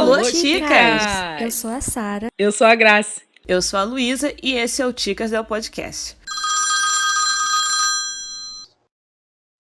Alô, Ticas! Eu sou a Sara. Eu sou a Grace. Eu sou a Luísa e esse é o Ticas del Podcast.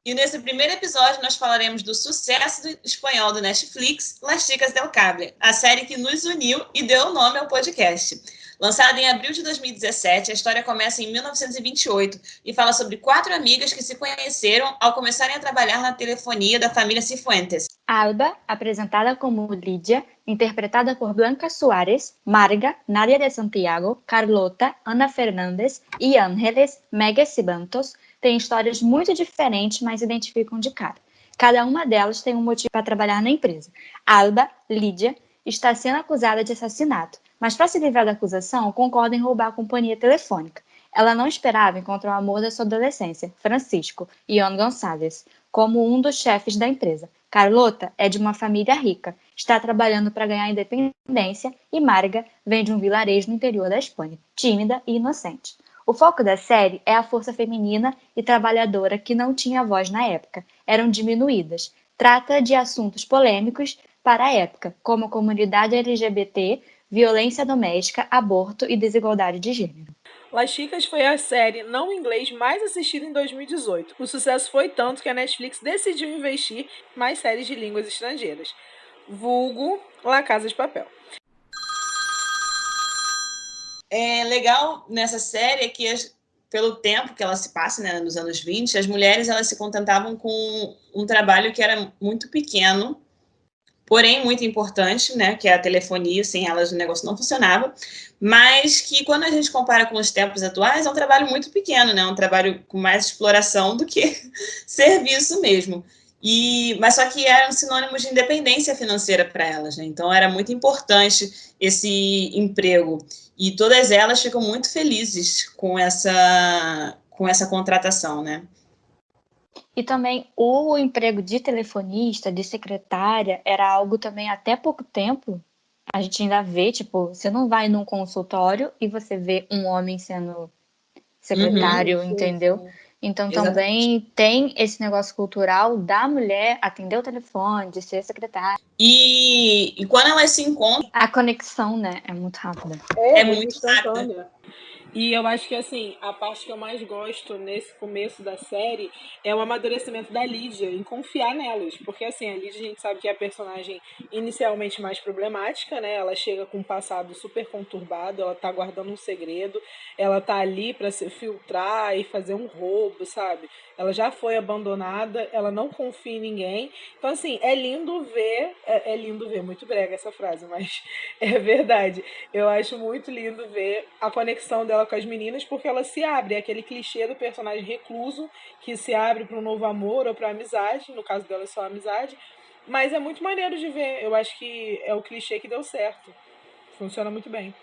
E nesse primeiro episódio nós falaremos do sucesso espanhol do Netflix, Las Chicas del Cable, a série que nos uniu e deu o nome ao podcast. Lançada em abril de 2017, a história começa em 1928 e fala sobre 4 amigas que se conheceram ao começarem a trabalhar na telefonia da família Cifuentes. Alba, apresentada como Lídia, interpretada por Blanca Suárez, Marga, Nadia de Santiago, Carlota, Ana Fernandes e Ángeles, Mega Sibantos, têm histórias muito diferentes, mas identificam de cara. Cada uma delas tem um motivo para trabalhar na empresa. Alba, Lídia, está sendo acusada de assassinato, mas para se livrar da acusação, concorda em roubar a companhia telefônica. Ela não esperava encontrar o amor da sua adolescência, Francisco, Ian Gonçalves, como um dos chefes da empresa. Carlota é de uma família rica, está trabalhando para ganhar independência e Marga vem de um vilarejo no interior da Espanha, tímida e inocente. O foco da série é a força feminina e trabalhadora que não tinha voz na época, eram diminuídas. Trata de assuntos polêmicos para a época, como a comunidade LGBT, violência doméstica, aborto e desigualdade de gênero. Las Chicas foi a série não inglês mais assistida em 2018. O sucesso foi tanto que a Netflix decidiu investir em mais séries de línguas estrangeiras. Vulgo La Casa de Papel. É legal nessa série é que, pelo tempo que ela se passa, né, nos anos 20, as mulheres elas se contentavam com um trabalho que era muito pequeno, porém muito importante, né, que é a telefonia. Sem elas o negócio não funcionava, mas que quando a gente compara com os tempos atuais é um trabalho muito pequeno, né, um trabalho com mais exploração do que serviço mesmo. Mas só que era um sinônimo de independência financeira para elas, né? Então era muito importante esse emprego e todas elas ficam muito felizes com essa contratação, né? E também o emprego de telefonista, de secretária, era algo também até pouco tempo. A gente ainda vê, tipo, você não vai num consultório e você vê um homem sendo secretário, entendeu? Sim. Então também tem esse negócio cultural da mulher atender o telefone, de ser secretária. E quando elas se encontram... A conexão, né, é muito rápida. É muito rápida. E eu acho que, assim, a parte que eu mais gosto nesse começo da série é o amadurecimento da Lídia, em confiar nelas. Porque, assim, a Lídia, a gente sabe que é a personagem inicialmente mais problemática, né? Ela chega com um passado super conturbado, ela tá guardando um segredo, ela tá ali pra se filtrar e fazer um roubo, sabe? Ela já foi abandonada, ela não confia em ninguém. Então, assim, é lindo ver, muito brega essa frase, mas é verdade. Eu acho muito lindo ver a conexão dela com as meninas, porque ela se abre, é aquele clichê do personagem recluso que se abre para um novo amor ou para amizade, no caso dela é só amizade, mas é muito maneiro de ver. Eu acho que é o clichê que deu certo, funciona muito bem.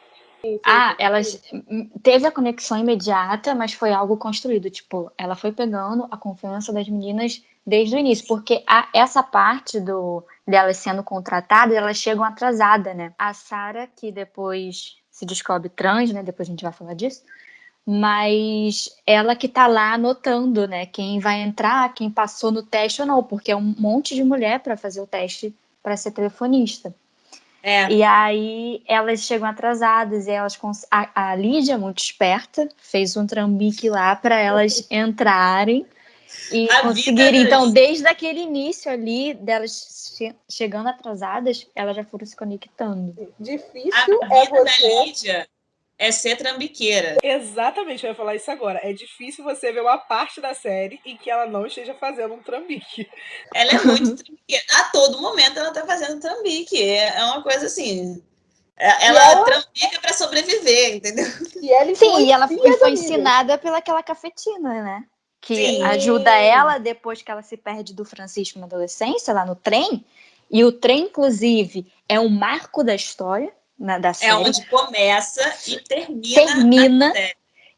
Elas teve a conexão imediata, mas foi algo construído, tipo, ela foi pegando a confiança das meninas desde o início, porque essa parte delas sendo contratadas, elas chegam atrasadas, né? A Sara, que depois se descobre trans, né? Depois a gente vai falar disso, mas ela que tá lá anotando, né? Quem vai entrar, quem passou no teste ou não, porque é um monte de mulher para fazer o teste para ser telefonista. E aí elas chegam atrasadas e a Lídia, muito esperta, fez um trambique lá para elas entrarem e conseguirem. Então, desde aquele início ali, delas chegando atrasadas, elas já foram se conectando. Difícil a vida da Lídia é ser trambiqueira. Exatamente, eu ia falar isso agora. É difícil você ver uma parte da série em que ela não esteja fazendo um trambique. Ela é muito trambiqueira. A todo momento ela tá fazendo trambique. É uma coisa assim... Ela trambica para sobreviver, entendeu? E ela foi ensinada pelaquela cafetina, né? Que ajuda ela depois que ela se perde do Francisco na adolescência, lá no trem. E o trem, inclusive, é um marco da história, da série. É onde começa e termina.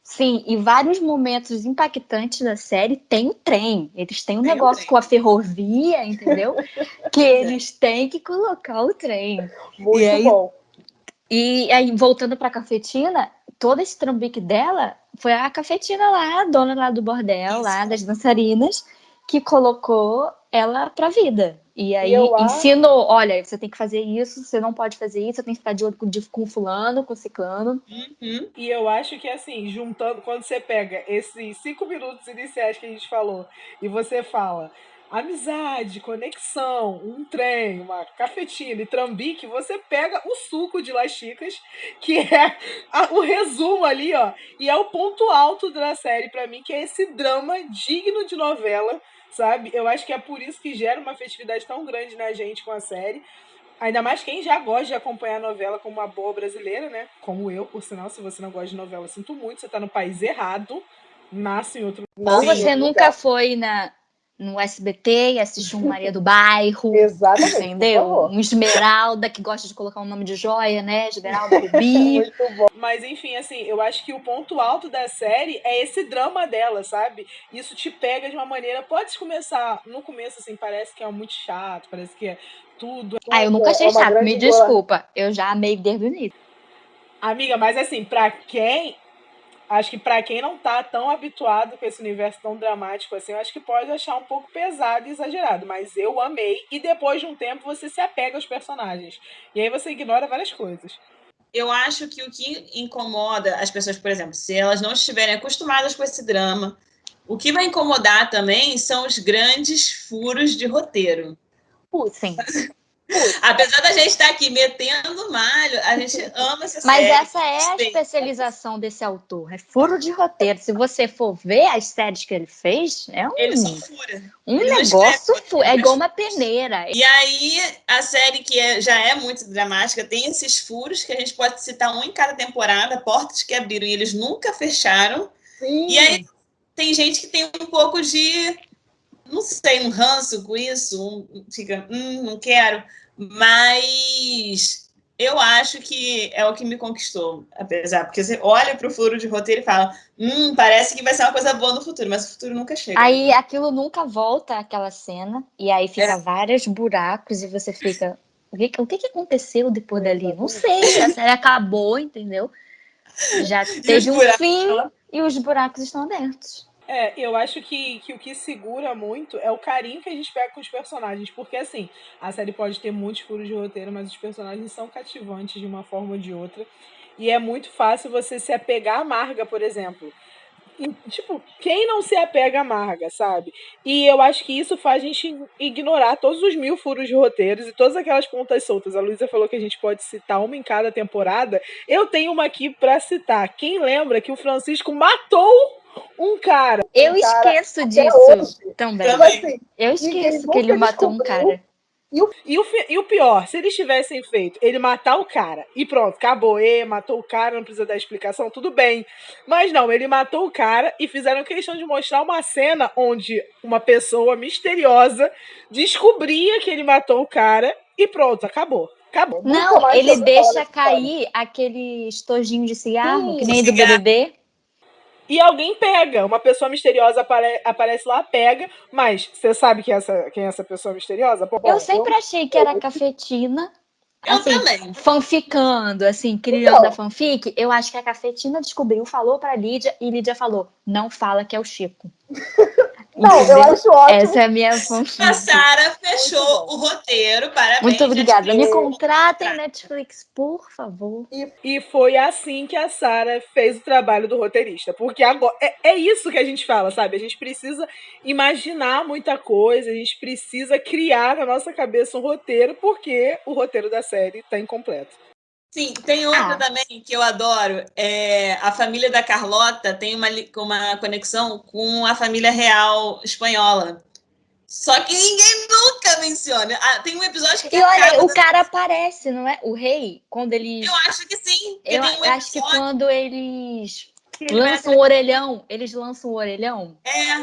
Sim, e vários momentos impactantes da série tem o trem. Eles têm um negócio com a ferrovia, entendeu? Que eles têm que colocar o trem. Muito bom. E aí, voltando pra cafetina, todo esse trambique dela foi a cafetina lá, a dona lá do bordel, lá das dançarinas, que colocou ela pra vida. E aí ensinou, olha, você tem que fazer isso, você não pode fazer isso, você tem que ficar de olho com fulano, com ciclano. Uhum. E eu acho que, assim, juntando, quando você pega esses 5 minutos iniciais que a gente falou e você fala amizade, conexão, um trem, uma cafetina e trambique, você pega o suco de Las Chicas, que é o resumo ali, ó, e é o ponto alto da série pra mim, que é esse drama digno de novela, sabe? Eu acho que é por isso que gera uma afetividade tão grande na gente com a série. Ainda mais quem já gosta de acompanhar a novela como uma boa brasileira, né? Como eu, por sinal, se você não gosta de novela, sinto muito, você tá no país errado, nasce em outro Ou lugar. você nunca foi no SBT e assistiu um Maria do Bairro. Exatamente, entendeu? por favor. Um Esmeralda que gosta de colocar um nome de joia, né? Esmeralda Rubi. Muito bom. Mas enfim, assim, eu acho que o ponto alto da série é esse drama dela, sabe? Isso te pega de uma maneira. Pode começar, no começo, assim, parece que é muito chato, parece que é tudo. Eu nunca achei É uma chato, grande me desculpa. Eu já amei desde o início. Amiga, mas assim, pra quem. Acho que pra quem não tá tão habituado com esse universo tão dramático assim, eu acho que pode achar um pouco pesado e exagerado. Mas eu amei. E depois de um tempo você se apega aos personagens. E aí você ignora várias coisas. Eu acho que o que incomoda as pessoas, por exemplo, se elas não estiverem acostumadas com esse drama, o que vai incomodar também são os grandes furos de roteiro. Sim. Apesar da gente estar aqui metendo malho, a gente ama essa Mas série. essa é a especialização desse autor, é furo de roteiro. Se você for ver as séries que ele fez, é Ele só fura. um Ele não negócio, escreve, é igual uma peneira. E aí, a série que já é muito dramática, tem esses furos que a gente pode citar um em cada temporada, portas que abriram e eles nunca fecharam. Sim. E aí, tem gente que tem um pouco de, não sei, um ranço com isso, fica, não quero. Mas eu acho que é o que me conquistou, apesar, porque você olha para o furo de roteiro e fala, parece que vai ser uma coisa boa no futuro, mas o futuro nunca chega. Aí aquilo nunca volta àquela cena, e aí fica vários buracos, e você fica, o que aconteceu depois dali? Não sei, a série acabou, entendeu? Já teve um fim, e os buracos estão abertos. Eu acho que o que segura muito é o carinho que a gente pega com os personagens. Porque, assim, a série pode ter muitos furos de roteiro, mas os personagens são cativantes de uma forma ou de outra. E é muito fácil você se apegar à Marga, por exemplo. E, tipo, quem não se apega à Marga, sabe? E eu acho que isso faz a gente ignorar todos os 1000 furos de roteiros e todas aquelas pontas soltas. A Luísa falou que a gente pode citar uma em cada temporada. Eu tenho uma aqui pra citar. Quem lembra que o Francisco matou um cara? Eu esqueço disso também. Assim, eu esqueço que ele matou um cara. E o pior, se eles tivessem feito ele matar o cara e pronto, acabou, matou o cara, não precisa dar explicação, tudo bem. Mas não, ele matou o cara e fizeram questão de mostrar uma cena onde uma pessoa misteriosa descobria que ele matou o cara e pronto, acabou. Não, ele deixa cair aquele estojinho de cigarro, que nem do BBB. E alguém pega, uma pessoa misteriosa aparece lá, pega, mas você sabe quem é essa pessoa misteriosa? Eu sempre achei que era a Cafetina. Assim, eu também. fanficando, assim, criando a fanfic, eu acho que a Cafetina descobriu, falou pra Lídia, e Lídia falou, não fala que é o Chico. Não, eu acho ótimo. Essa é a minha fanfic. A Sara fechou o roteiro, parabéns. Muito obrigada. Me contratem, Netflix, por favor. E foi assim que a Sara fez o trabalho do roteirista. Porque agora é isso que a gente fala, sabe? A gente precisa imaginar muita coisa, a gente precisa criar na nossa cabeça um roteiro, porque o roteiro da série tá incompleto. Sim, tem outra também que eu adoro. A família da Carlota tem uma conexão com a família real espanhola. Só que ninguém nunca menciona. Tem um episódio que E olha, o cara aparece, não é? O rei, quando eles... Eu acho que sim. Eu acho que quando eles lançam o orelhão,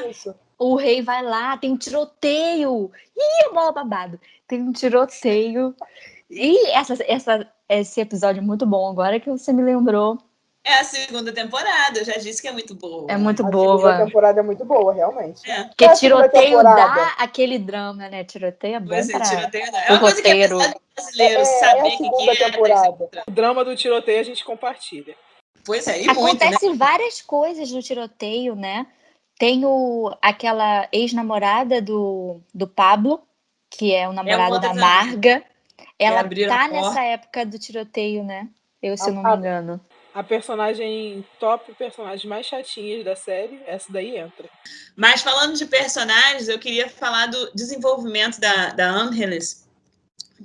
Isso. o rei vai lá, tem um tiroteio. Ih, bola babado. Tem um tiroteio. E esse episódio é muito bom, agora que você me lembrou. É a segunda temporada, eu já disse que é muito boa. É muito A boa. segunda temporada é muito boa, realmente. Porque tiroteio dá aquele drama, né? Tiroteio é bom tiroteio dá. É uma coisa que é brasileiro saber a segunda temporada. O drama do tiroteio a gente compartilha. Pois é, e Acontece muito, né? várias coisas no tiroteio, né? Tem aquela ex-namorada do Pablo, que é o namorado outra da também. Marga. Ela abriram tá a porta. nessa época do tiroteio, né? Se eu não me engano. A personagem top, personagem mais chatinhas da série, essa daí entra. Mas falando de personagens, eu queria falar do desenvolvimento da Ángeles,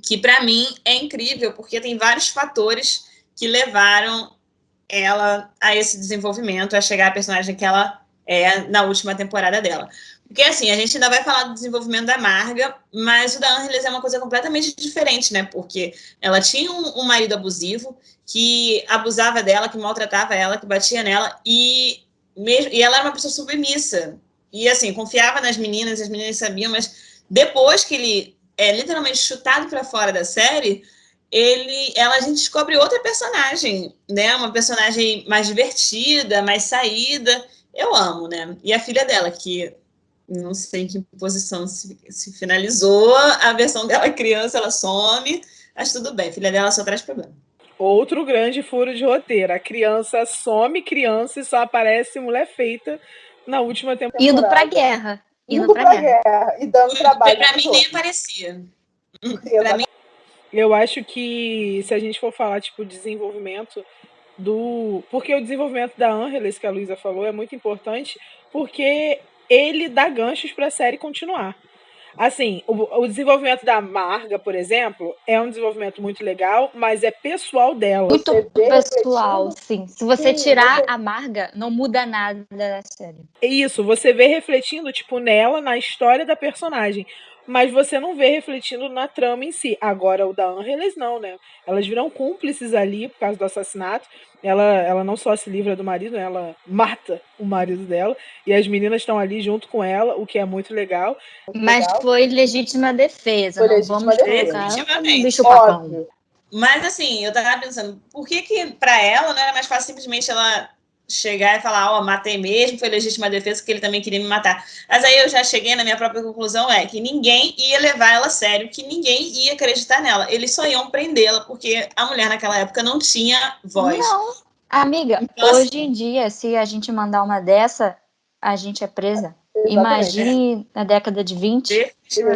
que para mim é incrível, porque tem vários fatores que levaram ela a esse desenvolvimento, a chegar à personagem que ela é na última temporada dela. Porque, assim, a gente ainda vai falar do desenvolvimento da Marga, mas o da Ángeles é uma coisa completamente diferente, né? Porque ela tinha um marido abusivo que abusava dela, que maltratava ela, que batia nela, e ela era uma pessoa submissa. E, assim, confiava nas meninas, as meninas sabiam, mas depois que ele é literalmente chutado para fora da série, a gente descobre outra personagem, né? Uma personagem mais divertida, mais saída. Eu amo, né? E a filha dela, que não sei em que posição se finalizou, a versão dela criança, ela some, mas tudo bem, a filha dela só traz problema. Outro grande furo de roteiro. A criança some criança e só aparece mulher feita na última temporada. Indo pra guerra. Indo pra guerra. E dando trabalho. Pra mim nem aparecia. Pra mim, eu acho que se a gente for falar, tipo, desenvolvimento porque o desenvolvimento da Ángeles, que a Luísa falou, é muito importante, porque ele dá ganchos para a série continuar. Assim, o desenvolvimento da Marga, por exemplo, é um desenvolvimento muito legal, mas é pessoal dela. Muito pessoal, sim. Se você tirar a Marga, não muda nada da série. É isso, você vê refletindo, tipo, nela, na história da personagem. Mas você não vê refletindo na trama em si. Agora, o da Ángeles, não, né? Elas viram cúmplices ali por causa do assassinato. Ela não só se livra do marido, ela mata o marido dela. E as meninas estão ali junto com ela, o que é muito legal. Mas foi legítima defesa. Não vamos colocar como um bicho papão. Mas, assim, eu tava pensando, por que pra ela não era mais fácil simplesmente ela chegar e falar, matei mesmo, foi legítima defesa, porque ele também queria me matar. Mas aí eu já cheguei na minha própria conclusão, que ninguém ia levar ela a sério, que ninguém ia acreditar nela. Eles só iam prendê-la, porque a mulher naquela época não tinha voz. Não, amiga, então, hoje em dia, se a gente mandar uma dessa, a gente é presa. Imagine na década de 20,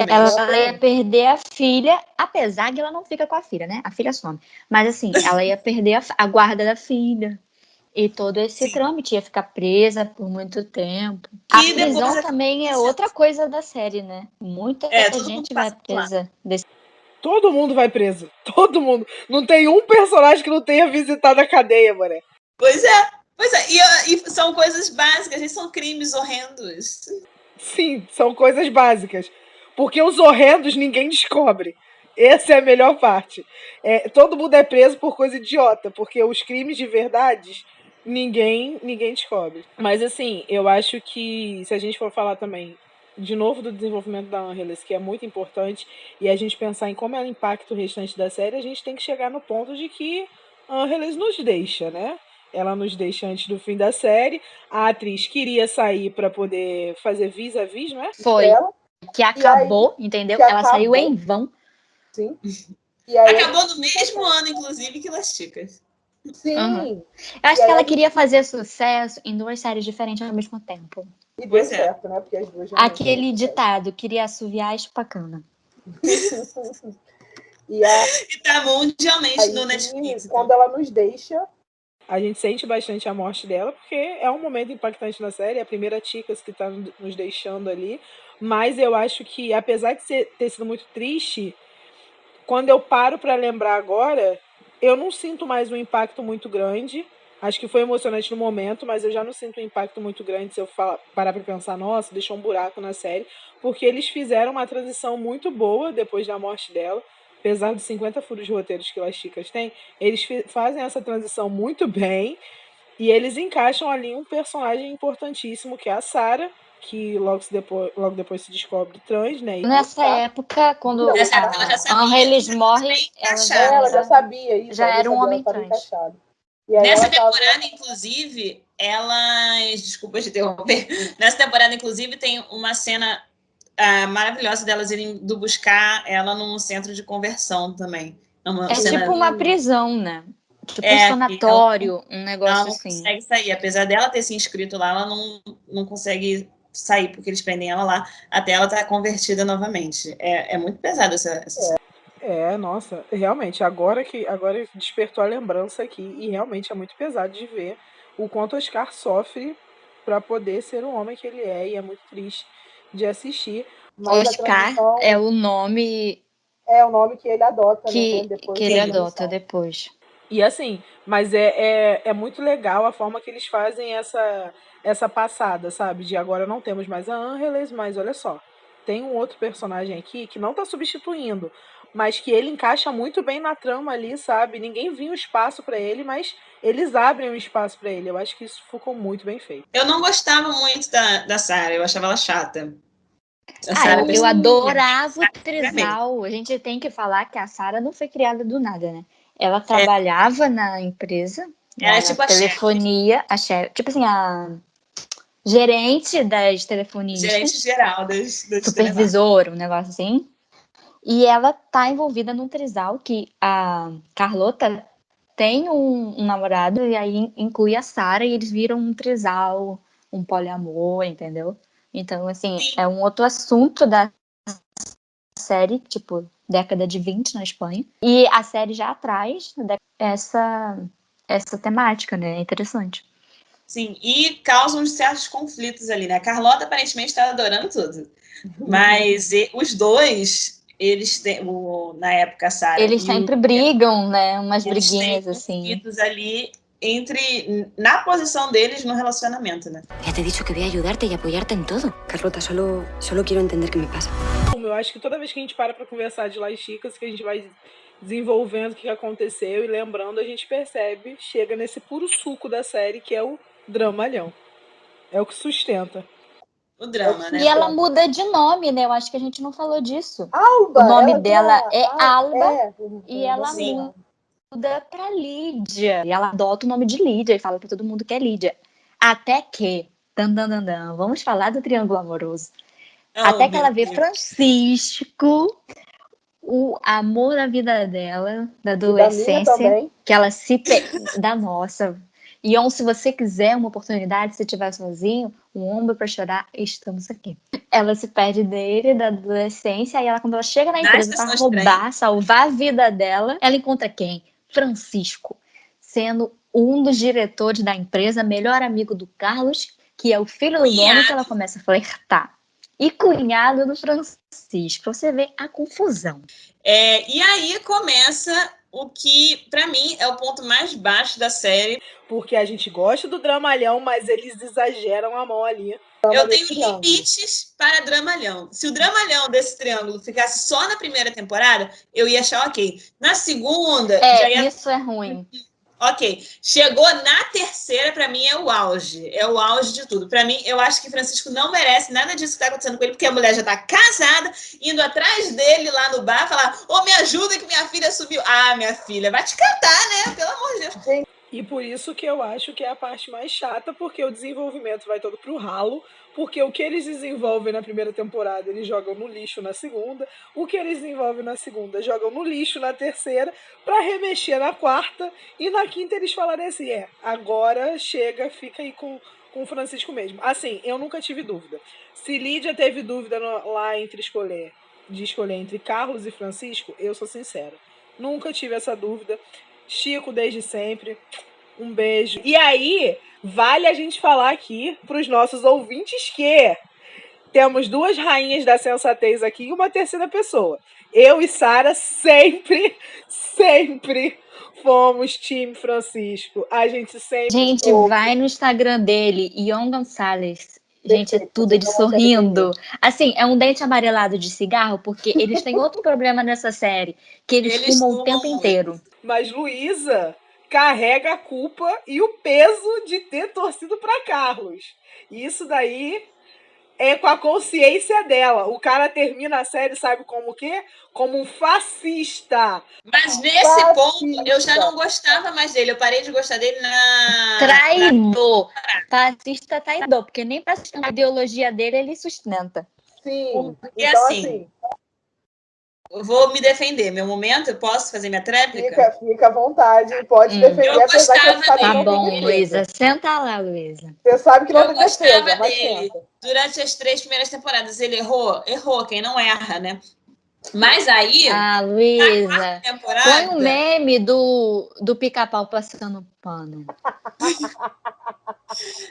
ela ia perder a filha, apesar que ela não fica com a filha, né? A filha some. Mas assim, ela ia perder a guarda da filha. E todo esse trâmite ia ficar presa por muito tempo. A prisão também é outra coisa da série, né? Muita gente vai presa. Todo mundo vai preso. Todo mundo. Não tem um personagem que não tenha visitado a cadeia, mané. Pois é. E são coisas básicas, gente, são crimes horrendos. Sim, são coisas básicas. Porque os horrendos ninguém descobre. Essa é a melhor parte. Todo mundo é preso por coisa idiota, porque os crimes de verdade ninguém descobre. Mas assim, eu acho que se a gente for falar também de novo do desenvolvimento da Ángeles, que é muito importante, e a gente pensar em como ela impacta o restante da série, a gente tem que chegar no ponto de que Ángeles nos deixa, né? Ela nos deixa antes do fim da série. A atriz queria sair para poder fazer vis-a-vis, não é? Foi. Que acabou, entendeu? Ela saiu em vão. Sim. Acabou no mesmo ano, inclusive, que Las Chicas. Sim. Eu acho que ela queria fazer sucesso em duas séries diferentes ao mesmo tempo. E deu certo, né? Porque as duas já aquele ditado, queria assoviar espacana. E tá mundialmente no Netflix. Quando ela nos deixa... A gente sente bastante a morte dela, porque é um momento impactante na série, é a primeira Chicas que tá nos deixando ali. Mas eu acho que, apesar de ter sido muito triste, quando eu paro para lembrar agora, eu não sinto mais um impacto muito grande. Acho que foi emocionante no momento, mas eu já não sinto um impacto muito grande se eu parar para pensar, nossa, deixou um buraco na série, porque eles fizeram uma transição muito boa depois da morte dela. Apesar dos 50 furos de roteiros que Las Chicas têm, eles fazem essa transição muito bem e eles encaixam ali um personagem importantíssimo, que é a Sarah, que logo depois se descobre trans, né? Nessa época, quando Ángeles morre, ela já sabia isso. Já era um homem trans. Nessa temporada, inclusive, desculpa te interromper. Nessa temporada, inclusive, tem uma cena maravilhosa delas irem buscar ela num centro de conversão também. Tipo uma prisão, né? Tipo um sanatório, um ela negócio não assim. consegue sair. Apesar dela ter se inscrito lá, ela não consegue sair, porque eles prendem ela lá até ela estar convertida novamente. É muito pesado essa. Nossa, realmente, agora despertou a lembrança aqui, e realmente é muito pesado de ver o quanto Oscar sofre para poder ser o homem que ele é, e é muito triste de assistir. Mas a Oscar transição é o nome é o nome que ele adota, né? que Depois ele da adota transição. depois. E assim, mas é muito legal a forma que eles fazem essa passada, sabe? De agora não temos mais a Ángeles, mas olha só, tem um outro personagem aqui que não tá substituindo, mas que ele encaixa muito bem na trama ali, sabe? Ninguém viu espaço para ele, mas eles abrem um espaço para ele. Eu acho que isso ficou muito bem feito. Eu não gostava muito da Sarah, eu achava ela chata. Eu adorava o trisal. A gente tem que falar que a Sarah não foi criada do nada, né? Ela trabalhava na empresa, Ela é na tipo a telefonia, a chefe, tipo assim, a gerente das telefonistas, gerente geral das supervisor, um negócio assim. E ela tá envolvida num trisal que a Carlota tem um namorado, e aí inclui a Sarah, e eles viram um trisal, um poliamor, entendeu? Então, assim, é um outro assunto da série, tipo, década de 20 na Espanha. E a série já traz essa temática, né? É interessante. Sim, e causam certos conflitos ali, né? A Carlota aparentemente está adorando tudo. Mas os dois, eles têm, na época, a Sarah Eles e sempre brigam, né? Umas briguinhas têm assim. conflitos ali na posição deles no relacionamento, né? Ya te he dicho que voy a ayudarte y apoyarte en todo. Carlota, solo quiero entender qué me pasa. Eu acho que toda vez que a gente para conversar de Las Chicas, que a gente vai desenvolvendo o que aconteceu e lembrando, a gente percebe, chega nesse puro suco da série, que é o dramalhão. É o que sustenta. O drama, né? E ela muda de nome, né? Eu acho que a gente não falou disso. Alba, o nome ela dela é Alba, e ela sim. muda pra Lídia. E ela adota o nome de Lídia e fala pra todo mundo que é Lídia. Até que, vamos falar do triângulo amoroso. Até que ela vê Francisco, o amor da vida dela, da adolescência, que ela da nossa. E se você quiser uma oportunidade, se estiver sozinho, um ombro para chorar, estamos aqui. Ela se perde dele, da adolescência, e quando ela chega na empresa para roubar, salvar a vida dela, ela encontra quem? Francisco, sendo um dos diretores da empresa, melhor amigo do Carlos, que é o filho do dono, que ela começa a flertar. E cunhado do Francisco. Você vê a confusão. E aí começa o que, pra mim, é o ponto mais baixo da série. Porque a gente gosta do dramalhão, mas eles exageram a mão ali. Eu tenho limites para dramalhão. Se o dramalhão desse triângulo ficasse só na primeira temporada, eu ia achar ok. Na segunda... isso é ruim. Ok. Chegou na terceira, pra mim, é o auge. É o auge de tudo. Pra mim, eu acho que Francisco não merece nada disso que tá acontecendo com ele, porque a mulher já tá casada, indo atrás dele lá no bar, falar, me ajuda que minha filha subiu. Ah, minha filha, vai te catar, né? Pelo amor de Deus. E por isso que eu acho que é a parte mais chata, porque o desenvolvimento vai todo pro ralo, porque o que eles desenvolvem na primeira temporada, eles jogam no lixo na segunda, o que eles desenvolvem na segunda, jogam no lixo na terceira, para remexer na quarta, e na quinta eles falarem assim, agora chega, fica aí com o Francisco mesmo. Assim, eu nunca tive dúvida. Se Lídia teve dúvida lá de escolher entre Carlos e Francisco, eu sou sincera. Nunca tive essa dúvida. Chico desde sempre. Um beijo. E aí, vale a gente falar aqui para os nossos ouvintes que temos duas rainhas da sensatez aqui e uma terceira pessoa. Eu e Sara sempre fomos time Francisco. A gente sempre... Gente, vai no Instagram dele, Ion Gonçalves. Gente, é tudo ele sorrindo. Assim, é um dente amarelado de cigarro, porque eles têm outro problema nessa série, que eles fumam o tempo inteiro. Mas Luísa carrega a culpa e o peso de ter torcido para Carlos. Isso daí é com a consciência dela. O cara termina a série, sabe como o quê? Como um fascista. Mas nesse ponto, eu já não gostava mais dele. Eu parei de gostar dele Traidor. Fascista traidor, porque nem pra sustentar a ideologia dele ele sustenta. Sim. Porque então, assim, vou me defender. Meu momento, eu posso fazer minha tréplica? Fica à vontade, pode defender, Eu apesar que eu gostava sabe que Tá não bom, tem defesa. Luísa. Senta lá, Luísa. Você sabe que não Eu tem defesa, gostava mas dele. tenta. Durante as 3 primeiras temporadas, ele errou. Errou, quem não erra, né? Mas aí, Ah, na Luísa. Põe um temporada, meme do pica-pau passando pano.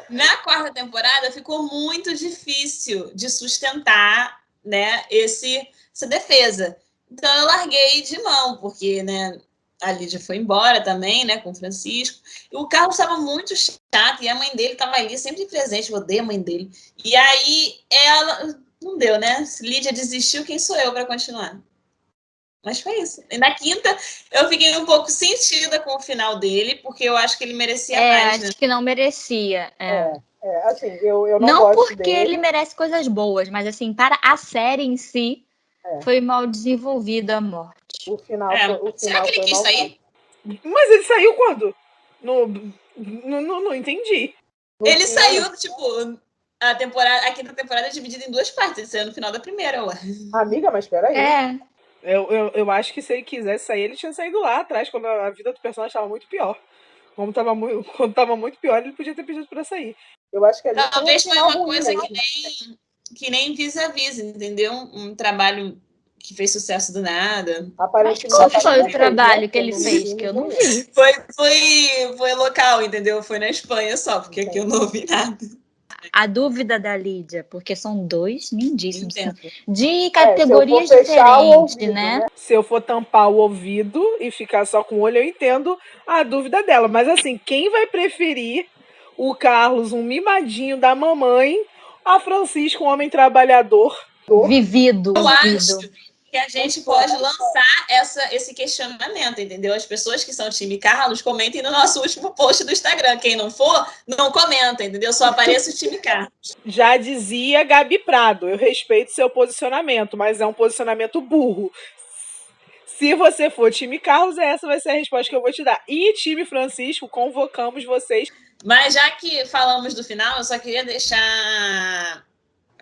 na 4ª temporada, ficou muito difícil de sustentar, né, essa defesa. Então eu larguei de mão, porque, né, a Lídia foi embora também, né, com o Francisco. E o Carlos estava muito chato e a mãe dele estava ali sempre presente. Eu odeio a mãe dele. E aí ela não deu, né? Se Lídia desistiu, quem sou eu para continuar? Mas foi isso. E na 5ª, eu fiquei um pouco sentida com o final dele, porque eu acho que ele merecia mais, né? Acho que não merecia. Assim, eu não Não gosto porque dele. ele merece coisas boas, mas assim, para a série em si, foi mal desenvolvida a morte. O final Será que ele foi quis sair? Mas ele saiu quando? Não entendi. Ele saiu, tipo, a 5ª temporada é dividida em 2 partes. Ele saiu no final da primeira, ué. Amiga, mas peraí. Eu acho que se ele quisesse sair, ele tinha saído lá atrás, quando a vida do personagem estava muito pior. Quando tava muito pior, ele podia ter pedido pra sair. Eu acho que ali talvez foi uma coisa mesmo. que nem vis-a-vis, entendeu? Um trabalho que fez sucesso do nada. Aparentemente, qual foi o trabalho que ele fez? Que eu não vi. Foi local, entendeu? Foi na Espanha só, porque aqui eu não ouvi nada. A dúvida da Lídia, porque são 2 lindíssimos. Entendo. De categorias se eu for fechar o diferentes, ouvido, né? Se eu for tampar o ouvido e ficar só com o olho, eu entendo a dúvida dela. Mas assim, quem vai preferir o Carlos, um mimadinho da mamãe, a Francisco, um homem trabalhador? Vivido. Eu acho que a gente pode lançar esse questionamento, entendeu? As pessoas que são time Carlos, comentem no nosso último post do Instagram. Quem não for, não comenta, entendeu? Só apareça o time Carlos. Já dizia Gabi Prado, eu respeito seu posicionamento, mas é um posicionamento burro. Se você for time Carlos, essa vai ser a resposta que eu vou te dar. E time Francisco, convocamos vocês. Mas já que falamos do final, eu só queria deixar...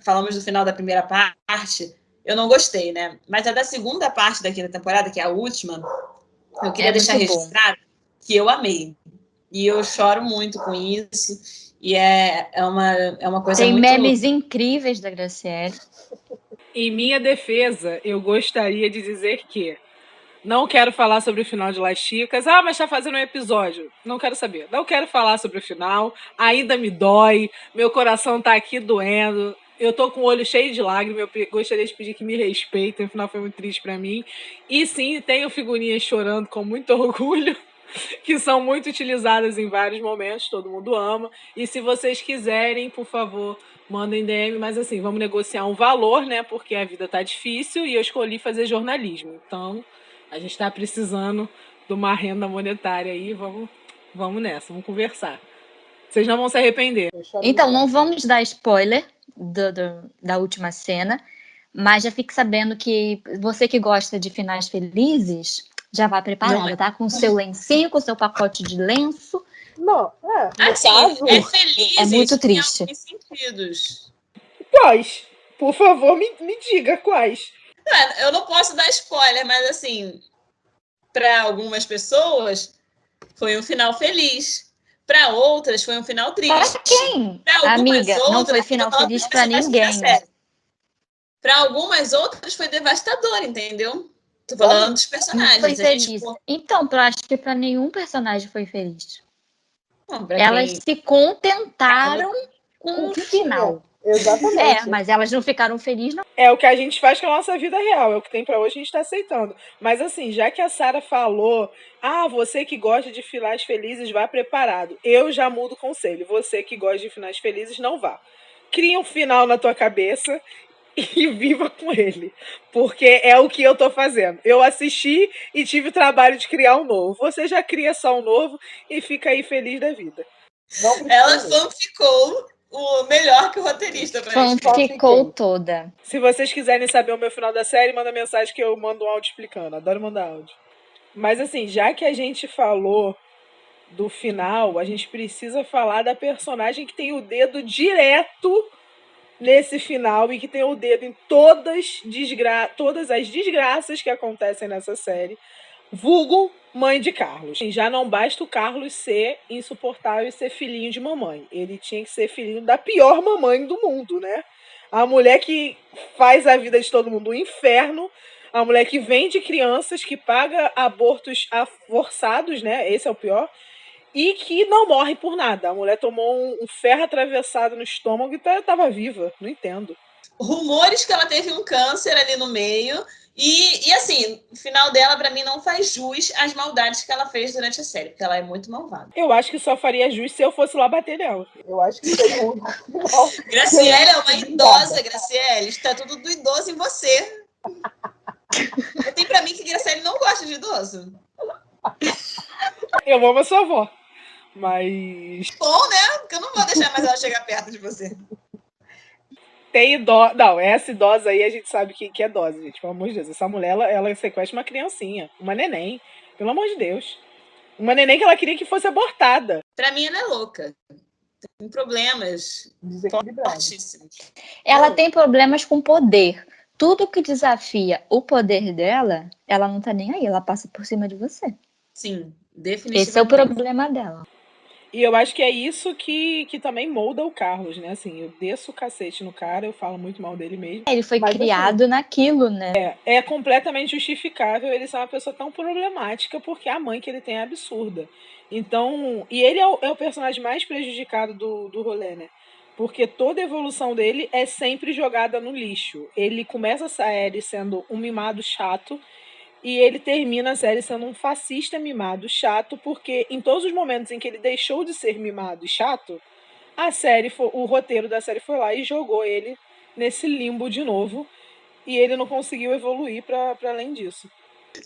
Falamos do final da primeira parte, eu não gostei, né? Mas a da segunda parte da 5ª temporada, que é a última, eu queria deixar registrado que eu amei. E eu choro muito com isso. E é uma coisa Tem muito... memes incríveis da Graciele. Em minha defesa, eu gostaria de dizer que não quero falar sobre o final de Las Chicas. Ah, mas tá fazendo um episódio. Não quero saber. Não quero falar sobre o final. Ainda me dói. Meu coração tá aqui doendo. Eu tô com o olho cheio de lágrimas. Eu gostaria de pedir que me respeitem. O final foi muito triste pra mim. E sim, tenho figurinhas chorando com muito orgulho, que são muito utilizadas em vários momentos. Todo mundo ama. E se vocês quiserem, por favor, mandem DM. Mas assim, vamos negociar um valor, né? Porque a vida tá difícil e eu escolhi fazer jornalismo. Então... a gente está precisando de uma renda monetária aí, vamos nessa, vamos conversar. Vocês não vão se arrepender. Então, não vamos dar spoiler da última cena, mas já fique sabendo que você que gosta de finais felizes, já vá preparada, tá? Com seu lencinho, com seu pacote de lenço. Não, assim, é feliz. É muito triste. Em alguns sentidos. Quais? Por favor, me diga quais. Eu não posso dar spoiler, mas assim, para algumas pessoas foi um final feliz. Para outras foi um final triste. Para quem? Amiga, não foi final feliz para ninguém. Para algumas outras foi devastador, entendeu? Tô falando dos personagens. Foi feliz. Então, eu acho que para nenhum personagem foi feliz. Não, elas se contentaram com o final. Exatamente. Mas elas não ficaram felizes, não. É o que a gente faz com a nossa vida real, é o que tem pra hoje, a gente tá aceitando. Mas assim, já que a Sara falou, você que gosta de finais felizes, vá preparado. Eu já mudo o conselho. Você que gosta de finais felizes, não vá. Cria um final na tua cabeça e viva com ele. Porque é o que eu tô fazendo. Eu assisti e tive o trabalho de criar um novo. Você já cria só um novo e fica aí feliz da vida. Ela fanficou o melhor que o roteirista pra gente. Fanficou toda. Se vocês quiserem saber o meu final da série, manda mensagem que eu mando um áudio explicando. Adoro mandar áudio. Mas assim, já que a gente falou do final, a gente precisa falar da personagem que tem o dedo direto nesse final e que tem o dedo em todas as desgraças que acontecem nessa série. Vulgo mãe de Carlos. Já não basta o Carlos ser insuportável e ser filhinho de mamãe. Ele tinha que ser filhinho da pior mamãe do mundo, né? A mulher que faz a vida de todo mundo um inferno. A mulher que vende crianças, que paga abortos forçados, né? Esse é o pior. E que não morre por nada. A mulher tomou um ferro atravessado no estômago e tava viva. Não entendo. Rumores que ela teve um câncer ali no meio. E assim, o final dela, pra mim, não faz jus às maldades que ela fez durante a série, porque ela é muito malvada. Eu acho que só faria jus se eu fosse lá bater nela. Eu acho que seria um final. Graciele é uma idosa, Graciele. Está tudo do idoso em você. Eu tenho pra mim que Graciele não gosta de idoso. Eu amo a sua avó. Mas. Bom, né? Porque eu não vou deixar mais ela chegar perto de você. Tem idosa. Não, essa idosa aí a gente sabe que é idosa, gente. Pelo amor de Deus. Essa mulher, ela sequestra uma criancinha. Uma neném. Pelo amor de Deus. Uma neném que ela queria que fosse abortada. Pra mim, ela é louca. Tem problemas fortíssimos. Ela tem problemas com poder. Tudo que desafia o poder dela, ela não tá nem aí. Ela passa por cima de você. Sim, definitivamente. Esse é o problema dela. E eu acho que é isso que também molda o Carlos, né? Assim, eu desço o cacete no cara, eu falo muito mal dele mesmo. Ele foi criado naquilo, né? É completamente justificável ele ser uma pessoa tão problemática, porque a mãe que ele tem é absurda. Então, e ele é o personagem mais prejudicado do rolê, né? Porque toda a evolução dele é sempre jogada no lixo. Ele começa a série sendo um mimado chato, e ele termina a série sendo um fascista mimado chato, porque em todos os momentos em que ele deixou de ser mimado e chato, o roteiro da série foi lá e jogou ele nesse limbo de novo, e ele não conseguiu evoluir para além disso.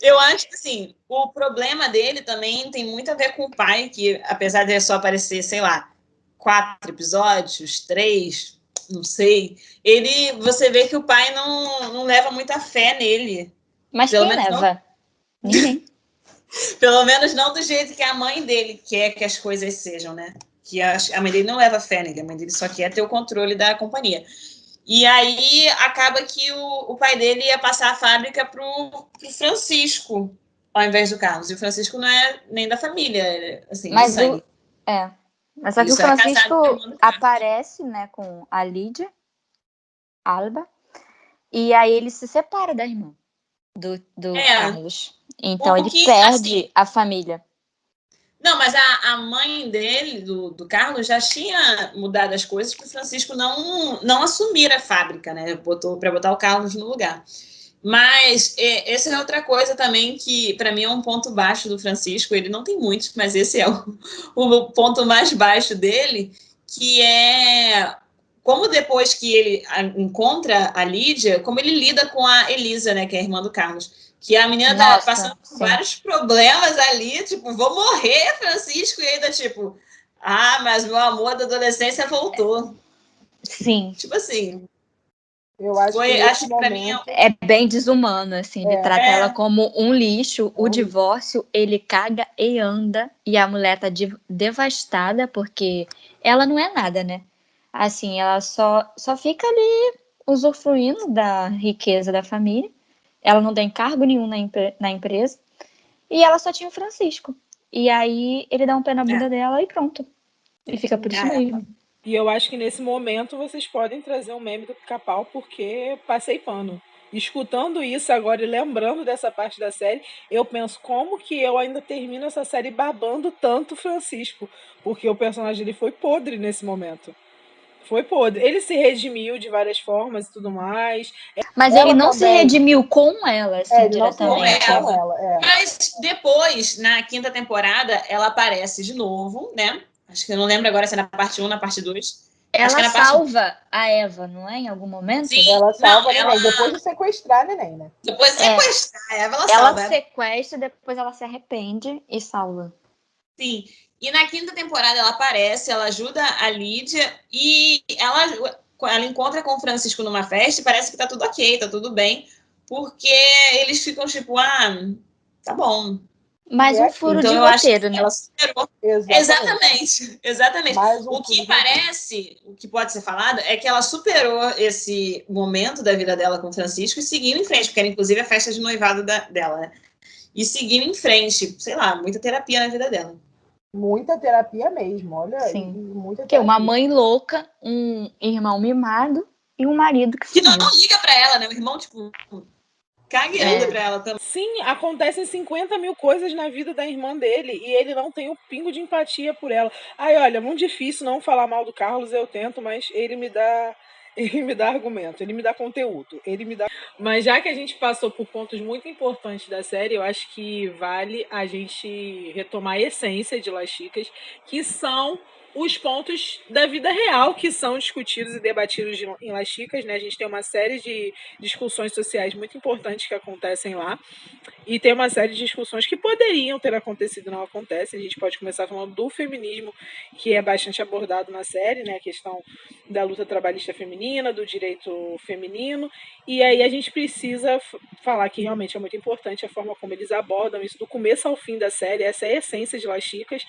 Eu acho que, assim, o problema dele também tem muito a ver com o pai, que apesar de só aparecer, sei lá, 4 episódios, 3, não sei, você vê que o pai não leva muita fé nele. Mas Pelo quem menos leva? Ninguém. Pelo menos não do jeito que a mãe dele quer que as coisas sejam, né? Que a mãe dele não leva fé nele, a mãe dele só quer ter o controle da companhia. E aí acaba que o pai dele ia passar a fábrica pro Francisco, ao invés do Carlos. E o Francisco não é nem da família, assim, Mas de sangue. Mas só que Isso, o é casado com o Francisco irmão do Carlos. aparece, né, com a Lídia, Alba, e aí ele se separa da irmã do Carlos. Então ele perde assim, a família. Não, mas a mãe dele, do Carlos, já tinha mudado as coisas para o Francisco não assumir a fábrica, né? Para botar o Carlos no lugar. Mas essa é outra coisa também que, para mim, é um ponto baixo do Francisco. Ele não tem muitos, mas esse é o ponto mais baixo dele, que é como depois que ele encontra a Lídia, como ele lida com a Elisa, né? Que é a irmã do Carlos. Que a menina tá passando por vários problemas ali, tipo, vou morrer, Francisco, e ainda, tipo, mas meu amor da adolescência voltou. Sim. Tipo assim. Eu acho que pra mim é bem desumano, assim, ele trata ela como um lixo. O divórcio, ele caga e anda, e a mulher tá devastada, porque ela não é nada, né? Assim, ela só fica ali usufruindo da riqueza da família. Ela não tem cargo nenhum na empresa. E ela só tinha o Francisco. E aí ele dá um pé na bunda dela e pronto. E fica por isso mesmo. E eu acho que nesse momento vocês podem trazer um meme do Pica-Pau, porque passei pano. Escutando isso agora e lembrando dessa parte da série, eu penso como que eu ainda termino essa série babando tanto o Francisco. Porque o personagem dele foi podre nesse momento. Foi podre. Ele se redimiu de várias formas e tudo mais. Mas ele não se redimiu com ela, assim, diretamente. Com ela. Mas depois, na 5ª temporada, ela aparece de novo, né? Acho que eu não lembro agora se é na parte 1 ou na parte 2. Ela salva a Eva, não é? Em algum momento? Sim, ela salva a neném, depois de sequestrar a neném, né? Depois de sequestrar a Eva, ela salva. Ela sequestra, depois ela se arrepende e salva. Sim. E na 5ª temporada ela aparece, ela ajuda a Lídia e ela encontra com o Francisco numa festa e parece que tá tudo ok, tá tudo bem, porque eles ficam tipo, tá bom, Mais um furo Então de eu acho roteiro, que né? ela superou. Exatamente. Mais um O que furo de parece, o que pode ser falado, é que ela superou esse momento da vida dela com o Francisco e seguiu em frente, porque era inclusive a festa de noivado dela, né? E seguiu em frente, sei lá, muita terapia na vida dela. Muita terapia mesmo, olha. Sim. Muita Porque uma terapia. mãe louca, um irmão mimado e um marido que Que não sumiu. liga pra ela, né? O irmão, tipo, cagueando pra ela também. Sim, acontecem 50 mil coisas na vida da irmã dele e ele não tem um pingo de empatia por ela. Ai, olha, muito difícil não falar mal do Carlos, eu tento, mas ele me dá argumento, ele me dá conteúdo, ele me dá. Mas já que a gente passou por pontos muito importantes da série, eu acho que vale a gente retomar a essência de Las Chicas, que são os pontos da vida real que são discutidos e debatidos em Las Chicas, né? A gente tem uma série de discussões sociais muito importantes que acontecem lá. E tem uma série de discussões que poderiam ter acontecido e não acontecem. A gente pode começar falando do feminismo, que é bastante abordado na série, né? A questão da luta trabalhista feminina, do direito feminino. E aí a gente precisa falar que realmente é muito importante a forma como eles abordam isso do começo ao fim da série. Essa é a essência de Las Chicas,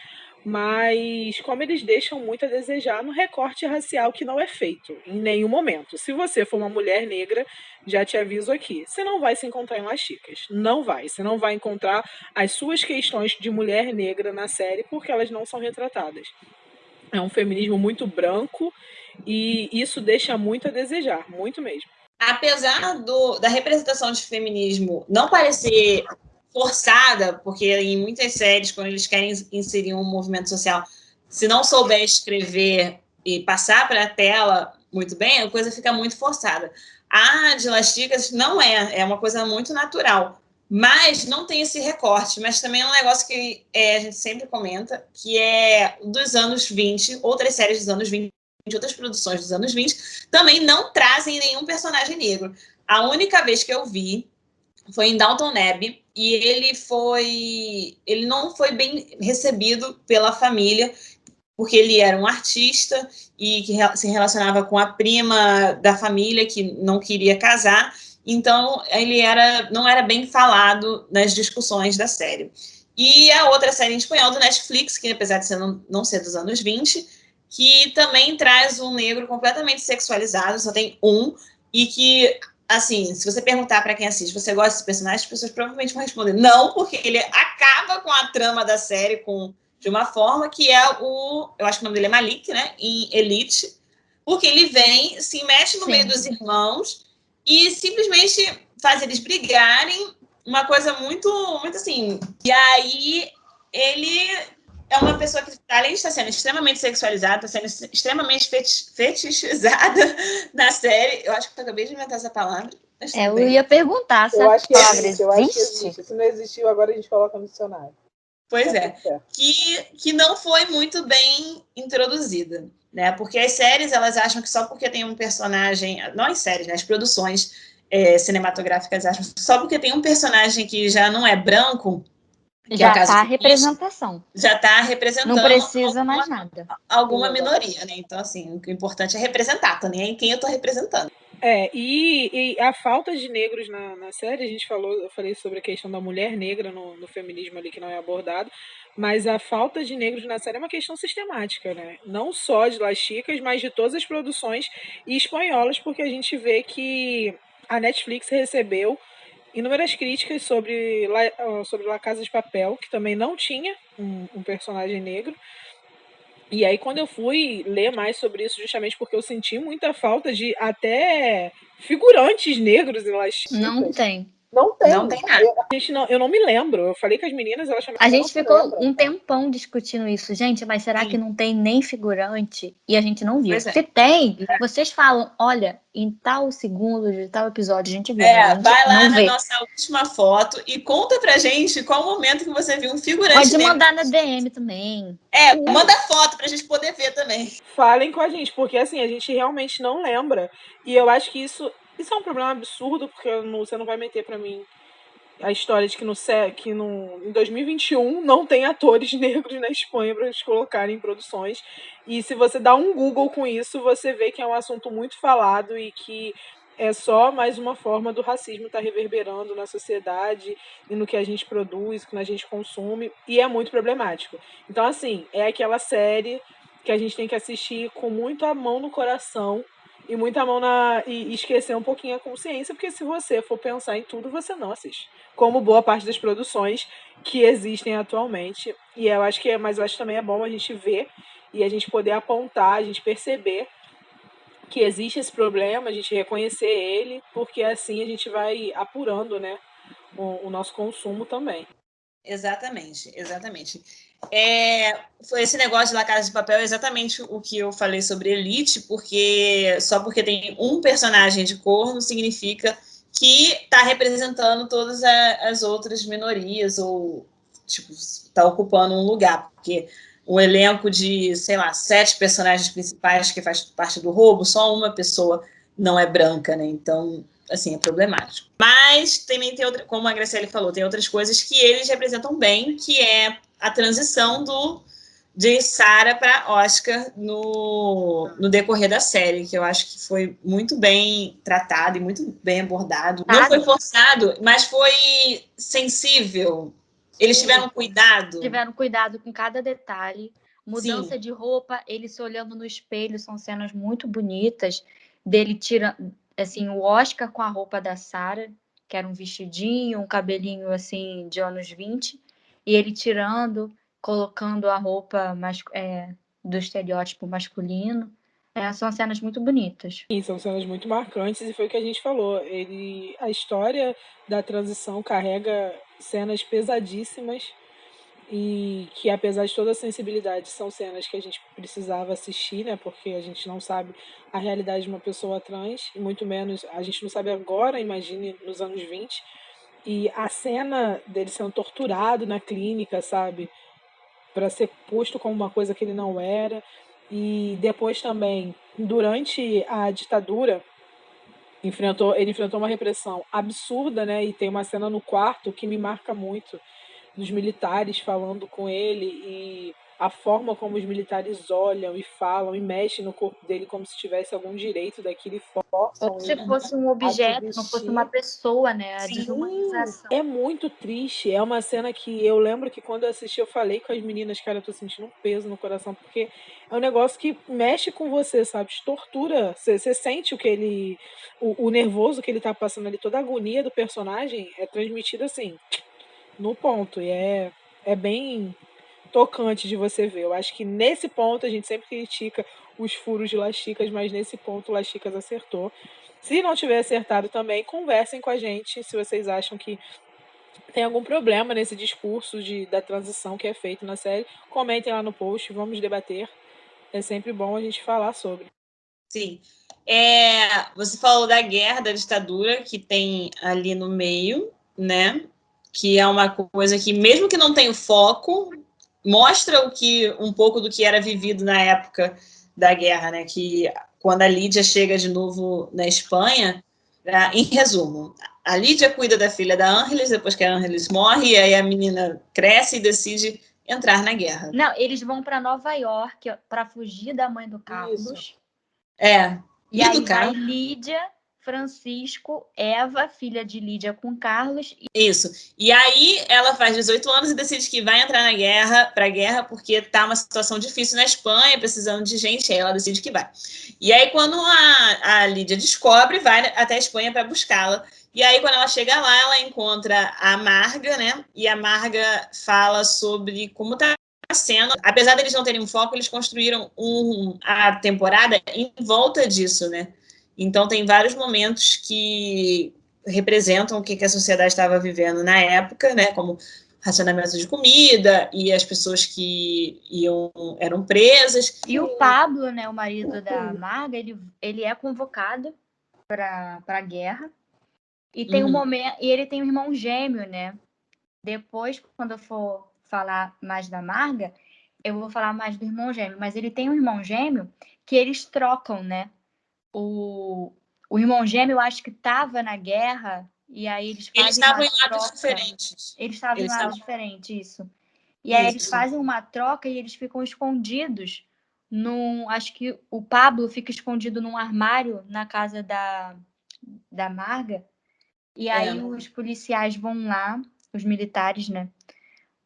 mas como eles deixam muito a desejar no recorte racial que não é feito em nenhum momento. Se você for uma mulher negra, já te aviso aqui, você não vai se encontrar em Las Chicas. Não vai. Você não vai encontrar as suas questões de mulher negra na série porque elas não são retratadas. É um feminismo muito branco e isso deixa muito a desejar, muito mesmo. Apesar da representação de feminismo não parecer forçada, porque em muitas séries, quando eles querem inserir um movimento social, se não souber escrever e passar para a tela muito bem, a coisa fica muito forçada. A de Las Chicas não é uma coisa muito natural, mas não tem esse recorte. Mas também é um negócio que a gente sempre comenta, que é dos anos 20, outras séries dos anos 20, de outras produções dos anos 20, também não trazem nenhum personagem negro. A única vez que eu vi foi em Downton Abbey e ele não foi bem recebido pela família, porque ele era um artista e que se relacionava com a prima da família que não queria casar, então ele não era bem falado nas discussões da série. E a outra série em espanhol do Netflix, que apesar de não ser dos anos 20, que também traz um negro completamente sexualizado, só tem um, e que, assim, se você perguntar para quem assiste, você gosta desse personagem, as pessoas provavelmente vão responder não, porque ele acaba com a trama da série de uma forma que é eu acho que o nome dele é Malik, né, em Elite, porque ele vem, se mete no meio dos irmãos e simplesmente faz eles brigarem, uma coisa muito, muito assim, e aí ele é uma pessoa que, além de estar sendo extremamente sexualizada, está sendo extremamente fetichizada na série. Eu acho que eu acabei de inventar essa palavra. Eu ia perguntar se eu a acho que palavra existe, eu acho que existe. existe. Se não existiu, agora a gente coloca no dicionário. Pois é. Que não foi muito bem introduzida, né? Porque as séries, elas acham que só porque tem um personagem... Não as séries, né? As produções cinematográficas acham que só porque tem um personagem que já não é branco... Já está a representação. Já está representando. Não precisa mais nada. Alguma minoria, né? Então, assim, o importante é representar, tô nem aí quem eu tô representando. E a falta de negros na série, eu falei sobre a questão da mulher negra no feminismo ali que não é abordado, mas a falta de negros na série é uma questão sistemática, né? Não só de Las Chicas, mas de todas as produções espanholas, porque a gente vê que a Netflix recebeu inúmeras críticas sobre La Casa de Papel, que também não tinha um personagem negro. E aí, quando eu fui ler mais sobre isso, justamente porque eu senti muita falta de até figurantes negros em Las Chicas. Não tem. Não tem nada. Eu não me lembro. Eu falei com as meninas, elas chamaram. A gente ficou um tempão discutindo isso. Gente, mas será que não tem nem figurante? E a gente não viu. Se tem, vocês falam, olha, em tal segundo de tal episódio a gente viu. Vai lá na nossa última foto e conta pra gente qual o momento que você viu um figurante negro. Pode mandar na DM também. Manda foto pra gente poder ver também. Falem com a gente, porque assim, a gente realmente não lembra. E eu acho que isso é um problema absurdo, porque você não vai meter pra mim a história de que em 2021 não tem atores negros na Espanha para eles colocarem em produções. E se você dá um Google com isso, você vê que é um assunto muito falado e que é só mais uma forma do racismo estar reverberando na sociedade e no que a gente produz, no que a gente consome, e é muito problemático. Então, assim, é aquela série que a gente tem que assistir com muita mão no coração e muita mão e esquecer um pouquinho a consciência, porque se você for pensar em tudo, você não assiste. Como boa parte das produções que existem atualmente. E eu acho mas eu acho que também é bom a gente ver e a gente poder apontar, a gente perceber que existe esse problema, a gente reconhecer ele, porque assim a gente vai apurando, né, o nosso consumo também. Exatamente. Foi esse negócio de La Casa de Papel é exatamente o que eu falei sobre Elite, porque só porque tem um personagem de cor não significa que está representando todas as outras minorias ou tipo está ocupando um lugar, porque um elenco de, sei lá, 7 personagens principais que faz parte do roubo, só uma pessoa não é branca, né? Então, assim, é problemático. Mas também tem outra, como a Graciele falou, tem outras coisas que eles representam bem, que é a transição de Sarah para Oscar no decorrer da série, que eu acho que foi muito bem tratado e muito bem abordado. Não foi forçado, mas foi sensível. Eles tiveram cuidado. Tiveram cuidado com cada detalhe. Mudança Sim. de roupa, ele se olhando no espelho, são cenas muito bonitas. Dele tirando, assim, o Oscar com a roupa da Sarah, que era um vestidinho, um cabelinho, assim, de anos 20. E ele tirando, colocando a roupa do estereótipo masculino. São cenas muito bonitas. Sim, são cenas muito marcantes e foi o que a gente falou. A história da transição carrega cenas pesadíssimas e que, apesar de toda a sensibilidade, são cenas que a gente precisava assistir, né? Porque a gente não sabe a realidade de uma pessoa trans e muito menos a gente não sabe agora, imagine nos anos 20. E a cena dele sendo torturado na clínica, sabe? Para ser posto como uma coisa que ele não era. E depois também, durante a ditadura, ele enfrentou uma repressão absurda, né? E tem uma cena no quarto que me marca muito, dos militares falando com ele e a forma como os militares olham e falam e mexem no corpo dele como se tivesse algum direito daquilo e forçam Ou se ele fosse um a se objeto, não fosse uma vestir. pessoa, né? A Sim, desumanização. é muito triste. É uma cena que eu lembro que quando eu assisti, eu falei com as meninas, cara, eu tô sentindo um peso no coração, porque é um negócio que mexe com você, sabe? Te tortura. Você sente o nervoso que ele tá passando ali, toda a agonia do personagem é transmitida assim, no ponto. E é bem tocante de você ver. Eu acho que nesse ponto a gente sempre critica os furos de Las Chicas, mas nesse ponto Las Chicas acertou. Se não tiver acertado também, conversem com a gente se vocês acham que tem algum problema nesse discurso da transição que é feito na série. Comentem lá no post, vamos debater. É sempre bom a gente falar sobre. Sim. Você falou da guerra, da ditadura que tem ali no meio, né? Que é uma coisa que, mesmo que não tenha o foco, mostra um pouco do que era vivido na época da guerra, né? Que quando a Lídia chega de novo na Espanha, em resumo, a Lídia cuida da filha da Ángeles, depois que a Ángeles morre, e aí a menina cresce e decide entrar na guerra. Não, eles vão para Nova York para fugir da mãe do Carlos. Isso. E aí vai Lídia, Francisco, Eva, filha de Lídia com Carlos. Isso. E aí ela faz 18 anos e decide que vai entrar para a guerra porque tá uma situação difícil na Espanha, precisando de gente, aí ela decide que vai. E aí quando a Lídia descobre, vai até a Espanha para buscá-la. E aí quando ela chega lá, ela encontra a Marga, né? E a Marga fala sobre como tá sendo, apesar deles não terem um foco, eles construíram a temporada em volta disso, né? Então tem vários momentos que representam o que a sociedade estava vivendo na época, né? Como racionamento de comida e as pessoas que eram presas. E o Pablo, né, o marido da Marga, ele é convocado para a guerra e tem um momento, e ele tem um irmão gêmeo, né? Depois, quando eu for falar mais da Marga, eu vou falar mais do irmão gêmeo, mas ele tem um irmão gêmeo que eles trocam, né? O irmão gêmeo, eu acho que estava na guerra e aí eles fazem estavam em lados diferentes. Eles estavam em lados diferentes, isso. E aí eles fazem uma troca e eles ficam escondidos acho que o Pablo fica escondido num armário na casa da Marga. E aí os policiais vão lá, os militares, né?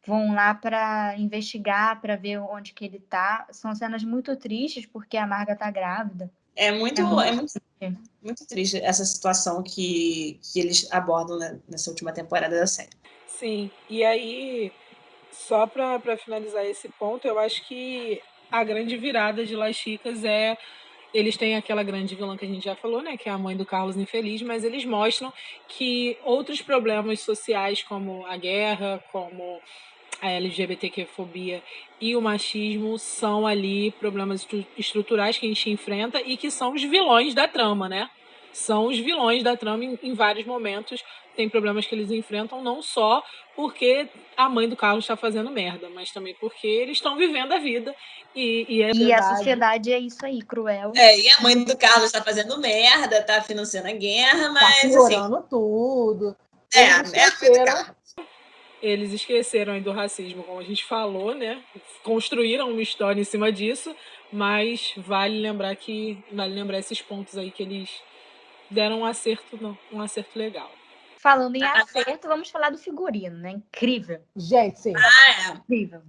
Vão lá para investigar, para ver onde que ele tá. São cenas muito tristes, porque a Marga tá grávida. É muito triste essa situação que eles abordam, né, nessa última temporada da série. Sim, e aí, só para finalizar esse ponto, eu acho que a grande virada de Las Chicas é... Eles têm aquela grande vilã que a gente já falou, né, que é a mãe do Carlos infeliz, mas eles mostram que outros problemas sociais, como a guerra, como a LGBTQ-fobia e o machismo, são ali problemas estruturais que a gente enfrenta e que são os vilões da trama, né? São os vilões da trama em vários momentos. Tem problemas que eles enfrentam não só porque a mãe do Carlos está fazendo merda, mas também porque eles estão vivendo a vida. E a sociedade é isso aí, cruel. E a mãe do Carlos está fazendo merda, tá financiando a guerra, mas tá piorando tudo. Eles esqueceram aí do racismo, como a gente falou, né? Construíram uma história em cima disso, mas vale lembrar esses pontos aí que eles deram um acerto legal. Falando em acerto, vamos falar do figurino, né? Incrível. Gente, sim. Incrível.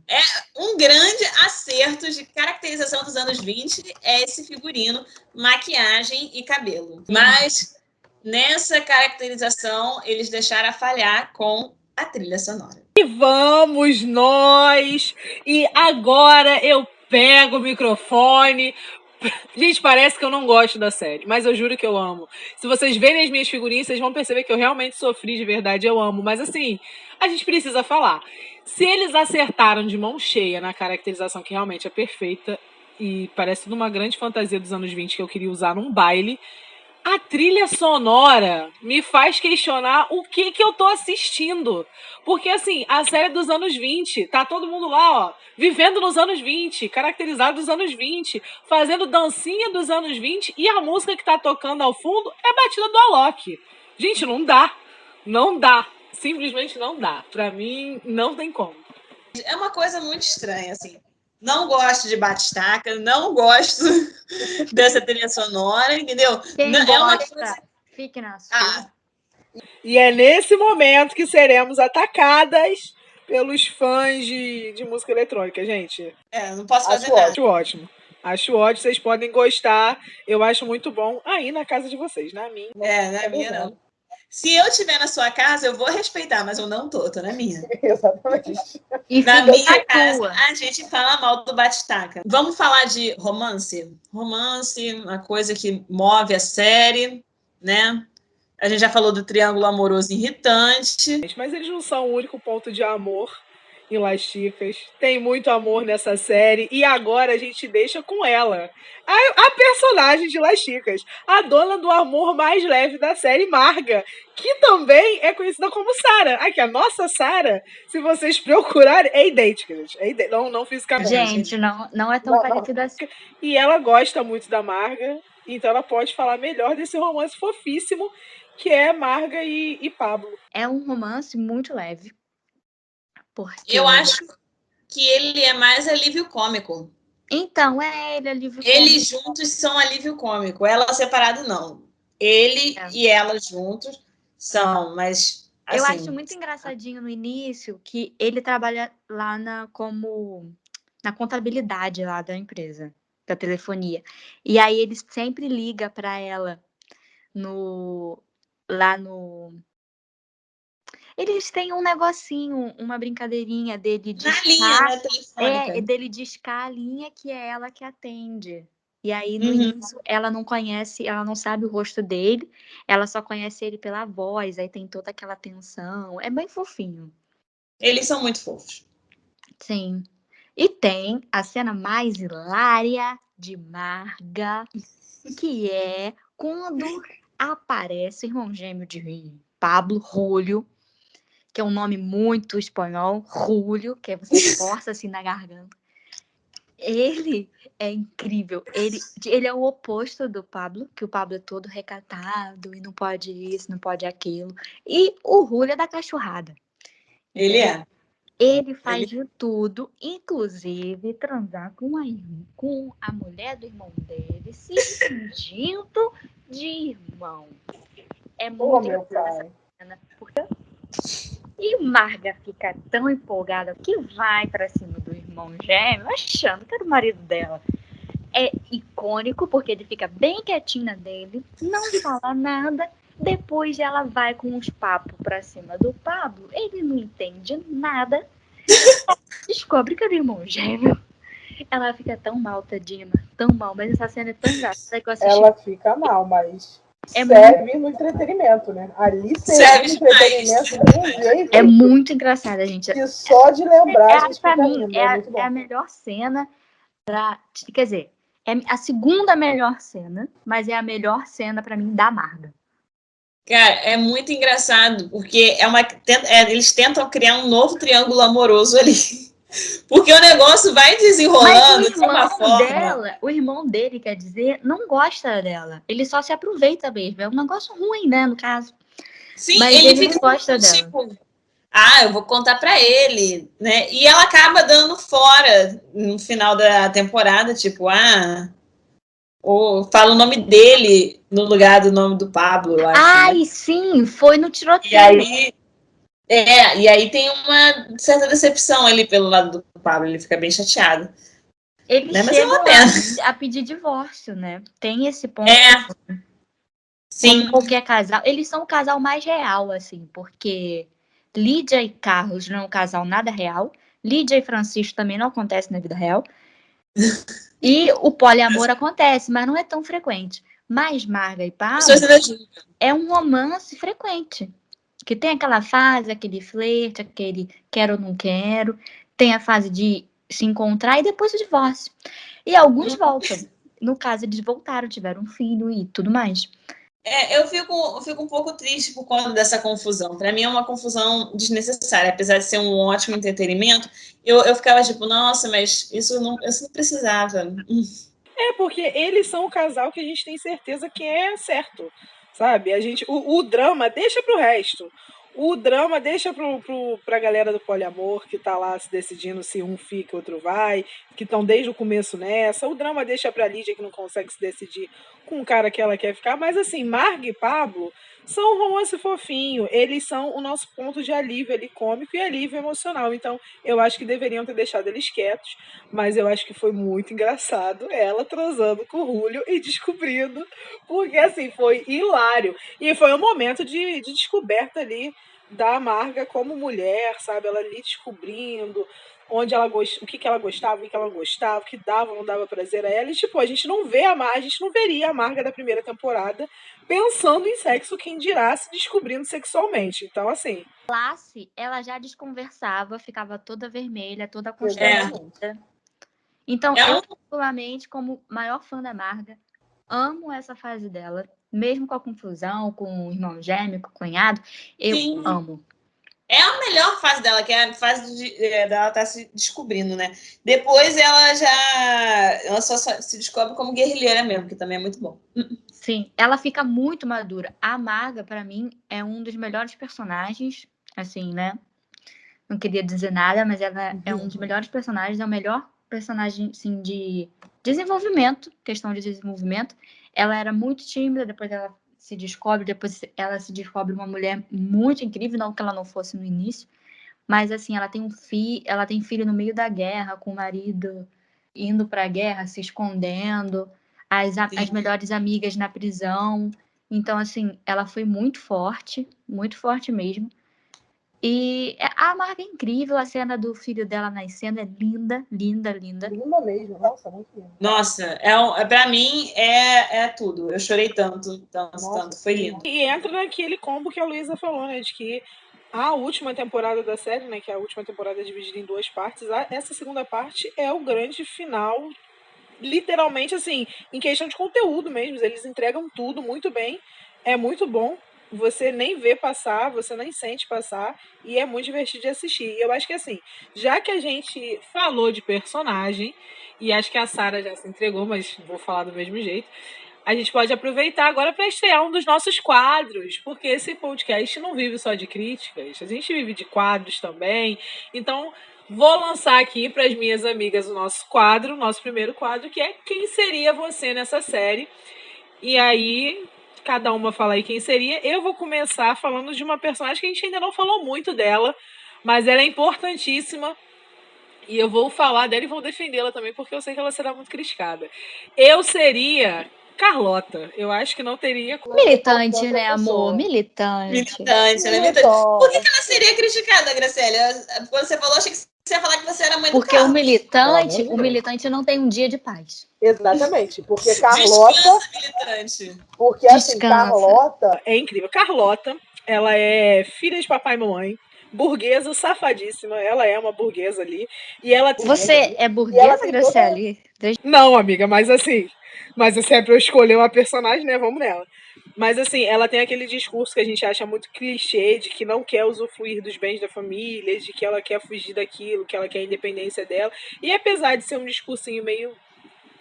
Um grande acerto de caracterização dos anos 20 é esse figurino, maquiagem e cabelo. Mas nessa caracterização, eles deixaram a falhar com a trilha sonora. E vamos nós! E agora eu pego o microfone. Gente, parece que eu não gosto da série, mas eu juro que eu amo. Se vocês verem as minhas figurinhas, vocês vão perceber que eu realmente sofri de verdade, eu amo. Mas assim, a gente precisa falar. Se eles acertaram de mão cheia na caracterização, que realmente é perfeita, e parece uma grande fantasia dos anos 20 que eu queria usar num baile, a trilha sonora me faz questionar o que eu tô assistindo. Porque, assim, a série dos anos 20, tá todo mundo lá, ó, vivendo nos anos 20, caracterizado dos anos 20, fazendo dancinha dos anos 20, e a música que tá tocando ao fundo é a batida do Alok. Gente, não dá. Não dá. Simplesmente não dá. Pra mim, não tem como. É uma coisa muito estranha, assim. Não gosto de batistaca, não gosto dessa trilha sonora, entendeu? Quem não, gosta, é uma coisa... fique na sua. E é nesse momento que seremos atacadas pelos fãs de música eletrônica, gente. Não posso fazer nada. Acho ótimo. Acho ótimo, vocês podem gostar. Eu acho muito bom aí na casa de vocês, na minha. Na minha não. Se eu estiver na sua casa, eu vou respeitar, mas eu não tô na minha. Exatamente. E na minha casa, tua. a gente fala mal do batistaca. Vamos falar de romance? Romance, uma coisa que move a série, né? A gente já falou do triângulo amoroso irritante. Mas eles não são o único ponto de amor em Las Chicas. Tem muito amor nessa série. E agora a gente deixa com ela. A personagem de Las Chicas. A dona do amor mais leve da série, Marga. Que também é conhecida como Sarah. Aqui, a nossa Sarah, se vocês procurarem, é idêntica, gente. É idêntica. Não fisicamente. Gente, não é tão parecida assim. E ela gosta muito da Marga. Então ela pode falar melhor desse romance fofíssimo que é Marga e Pablo. É um romance muito leve. Porque... Eu acho que ele é mais alívio cômico. Então, ele é alívio cômico. Eles juntos são alívio cômico. Ela separado, não. Ele e ela juntos são, mas... Assim... Eu acho muito engraçadinho no início que ele trabalha lá na contabilidade lá da empresa, da telefonia. E aí ele sempre liga para ela lá no... Eles têm um negocinho, uma brincadeirinha dele discar... Na linha, né, telefônica. Dele discar a linha que é ela que atende. E aí, no início, ela não conhece, ela não sabe o rosto dele, ela só conhece ele pela voz, aí tem toda aquela tensão. É bem fofinho. Eles são muito fofos. Sim. E tem a cena mais hilária de Marga, que é quando aparece o irmão gêmeo de Pablo, Julio, que é um nome muito espanhol, Julio, que você força assim na garganta. Ele é incrível. Ele é o oposto do Pablo, que o Pablo é todo recatado e não pode isso, não pode aquilo. E o Julio é da cachorrada. Ele é. Ele faz de tudo, inclusive transar com a mulher do irmão dele, se fingindo de irmão. é Ô, muito meu engraçado pai. essa cena, porque e Marga fica tão empolgada que vai pra cima do irmão gêmeo, achando que era o marido dela. É icônico, porque ele fica bem quietinho na dele, não fala nada. Depois ela vai com uns papos pra cima do Pablo, ele não entende nada, descobre que era o irmão gêmeo. Ela fica tão mal, tadinha, tão mal, mas essa cena é tão engraçada que eu assisti. Ela fica mal, mas É serve no entretenimento, né? Ali Serve serve no entretenimento de um jeito É muito engraçada, gente. que só de lembrar a gente Pra fica mim, rindo. É muito é a bom. melhor cena quer dizer, é a segunda melhor cena, mas é a melhor cena pra mim da Marga. Cara, é muito engraçado, porque eles tentam criar um novo triângulo amoroso ali. Porque o negócio vai Mas desenrolando de uma forma. o irmão dele, quer dizer, não gosta dela. Ele só se aproveita mesmo. É um negócio ruim, né, no caso. Sim, Mas ele ele não fica gosta dela. tipo, eu vou contar pra ele, né? E ela acaba dando fora no final da temporada, tipo, ou fala o nome dele no lugar do nome do Pablo, eu acho, né? Ai, sim, foi no E tiroteio. aí, e aí tem uma certa decepção ali pelo lado do Pablo, ele fica bem chateado. Eles Né? Mas é uma chegam pena. a pedir divórcio, né? Tem esse ponto. Como Sim. qualquer casal. Eles são o casal mais real, assim, porque Lídia e Carlos não é um casal nada real. Lídia e Francisco também não acontece na vida real. E o poliamor acontece, mas não é tão frequente. Mas Marga e Pablo é um romance frequente. Que tem aquela fase, aquele flerte, aquele quero ou não quero. Tem a fase de se encontrar e depois o divórcio. E alguns voltam. No caso, eles voltaram, tiveram um filho e tudo mais. Eu fico um pouco triste por conta dessa confusão. Para mim é uma confusão desnecessária, apesar de ser um ótimo entretenimento. Eu ficava tipo, nossa, mas isso não precisava. Porque eles são o casal que a gente tem certeza que é certo, sabe? O drama deixa pro resto. O drama deixa pra galera do poliamor que tá lá se decidindo se um fica, outro vai, que estão desde o começo nessa. O drama deixa pra Lídia que não consegue se decidir com o cara que ela quer ficar. Mas assim, Marga e Pablo são um romance fofinho. Eles são o nosso ponto de alívio ali cômico e alívio emocional. Então, eu acho que deveriam ter deixado eles quietos, mas eu acho que foi muito engraçado ela transando com o Julio e descobrindo, porque assim, foi hilário. E foi um momento de descoberta ali da Marga como mulher, sabe? Ela ali descobrindo onde ela o que ela gostava, o que ela não gostava, o que dava ou não dava prazer a ela. E tipo, a gente não veria a Marga da primeira temporada pensando em sexo, quem dirá se descobrindo sexualmente. Então, assim, Classe, ela já desconversava, ficava toda vermelha, toda Exatamente. constrangida. Então, É um- eu, particularmente, como maior fã da Marga, amo essa fase dela. Mesmo com a confusão, com o irmão gêmeo, com o cunhado, eu Sim. amo. É a melhor fase dela, que é a fase dela estar se descobrindo, né? Depois ela só se descobre como guerrilheira mesmo, que também é muito bom. Sim, ela fica muito madura. A Marga, pra mim, é um dos melhores personagens, assim, né? Não queria dizer nada, mas ela é um dos melhores personagens, é o melhor personagem, assim, de desenvolvimento, questão de desenvolvimento. Ela era muito tímida, depois ela se descobre uma mulher muito incrível, não que ela não fosse no início, mas assim, ela tem filho no meio da guerra, com o marido indo para a guerra, se escondendo, as melhores amigas na prisão. Então, assim, ela foi muito forte mesmo. E a Marga é incrível, a cena do filho dela nascendo é linda, linda, linda. Linda mesmo. Nossa, muito linda. Nossa, pra mim é tudo. Eu chorei tanto. Foi lindo. E entra naquele combo que a Luísa falou, né? De que a última temporada da série, né? Que é a última temporada dividida em 2 partes, essa segunda parte é o grande final, literalmente, assim, em questão de conteúdo mesmo. Eles entregam tudo muito bem, é muito bom. Você nem vê passar, você nem sente passar, e é muito divertido de assistir. E eu acho que, assim, já que a gente falou de personagem, e acho que a Sarah já se entregou, mas vou falar do mesmo jeito, a gente pode aproveitar agora para estrear um dos nossos quadros, porque esse podcast não vive só de críticas, a gente vive de quadros também. Então, vou lançar aqui para as minhas amigas o nosso quadro, o nosso primeiro quadro, que é Quem Seria Você Nessa Série? E aí, cada uma fala aí quem seria. Eu vou começar falando de uma personagem que a gente ainda não falou muito dela, mas ela é importantíssima. E eu vou falar dela e vou defendê-la também, porque eu sei que ela será muito criticada. Eu seria Carlota. Eu acho que não teria. Militante, né, amor? Militante. Militante, ela é militante. Por que ela seria criticada, Graciela? Quando você falou, achei que você ia falar que você era mãe do Porque o Carlos. militante não tem um dia de paz. Exatamente, porque Carlota. Descansa, militante. Porque assim, Descansa. Carlota. É incrível. Carlota, ela é filha de papai e mamãe, burguesa, safadíssima. Ela é uma burguesa ali. E ela Você é E ela burguesa, tem Graciele? Não, amiga, mas assim. Mas se é pra eu escolher uma personagem, né? Vamos nela. Mas assim, ela tem aquele discurso que a gente acha muito clichê de que não quer usufruir dos bens da família, de que ela quer fugir daquilo, que ela quer a independência dela. E apesar de ser um discursinho meio.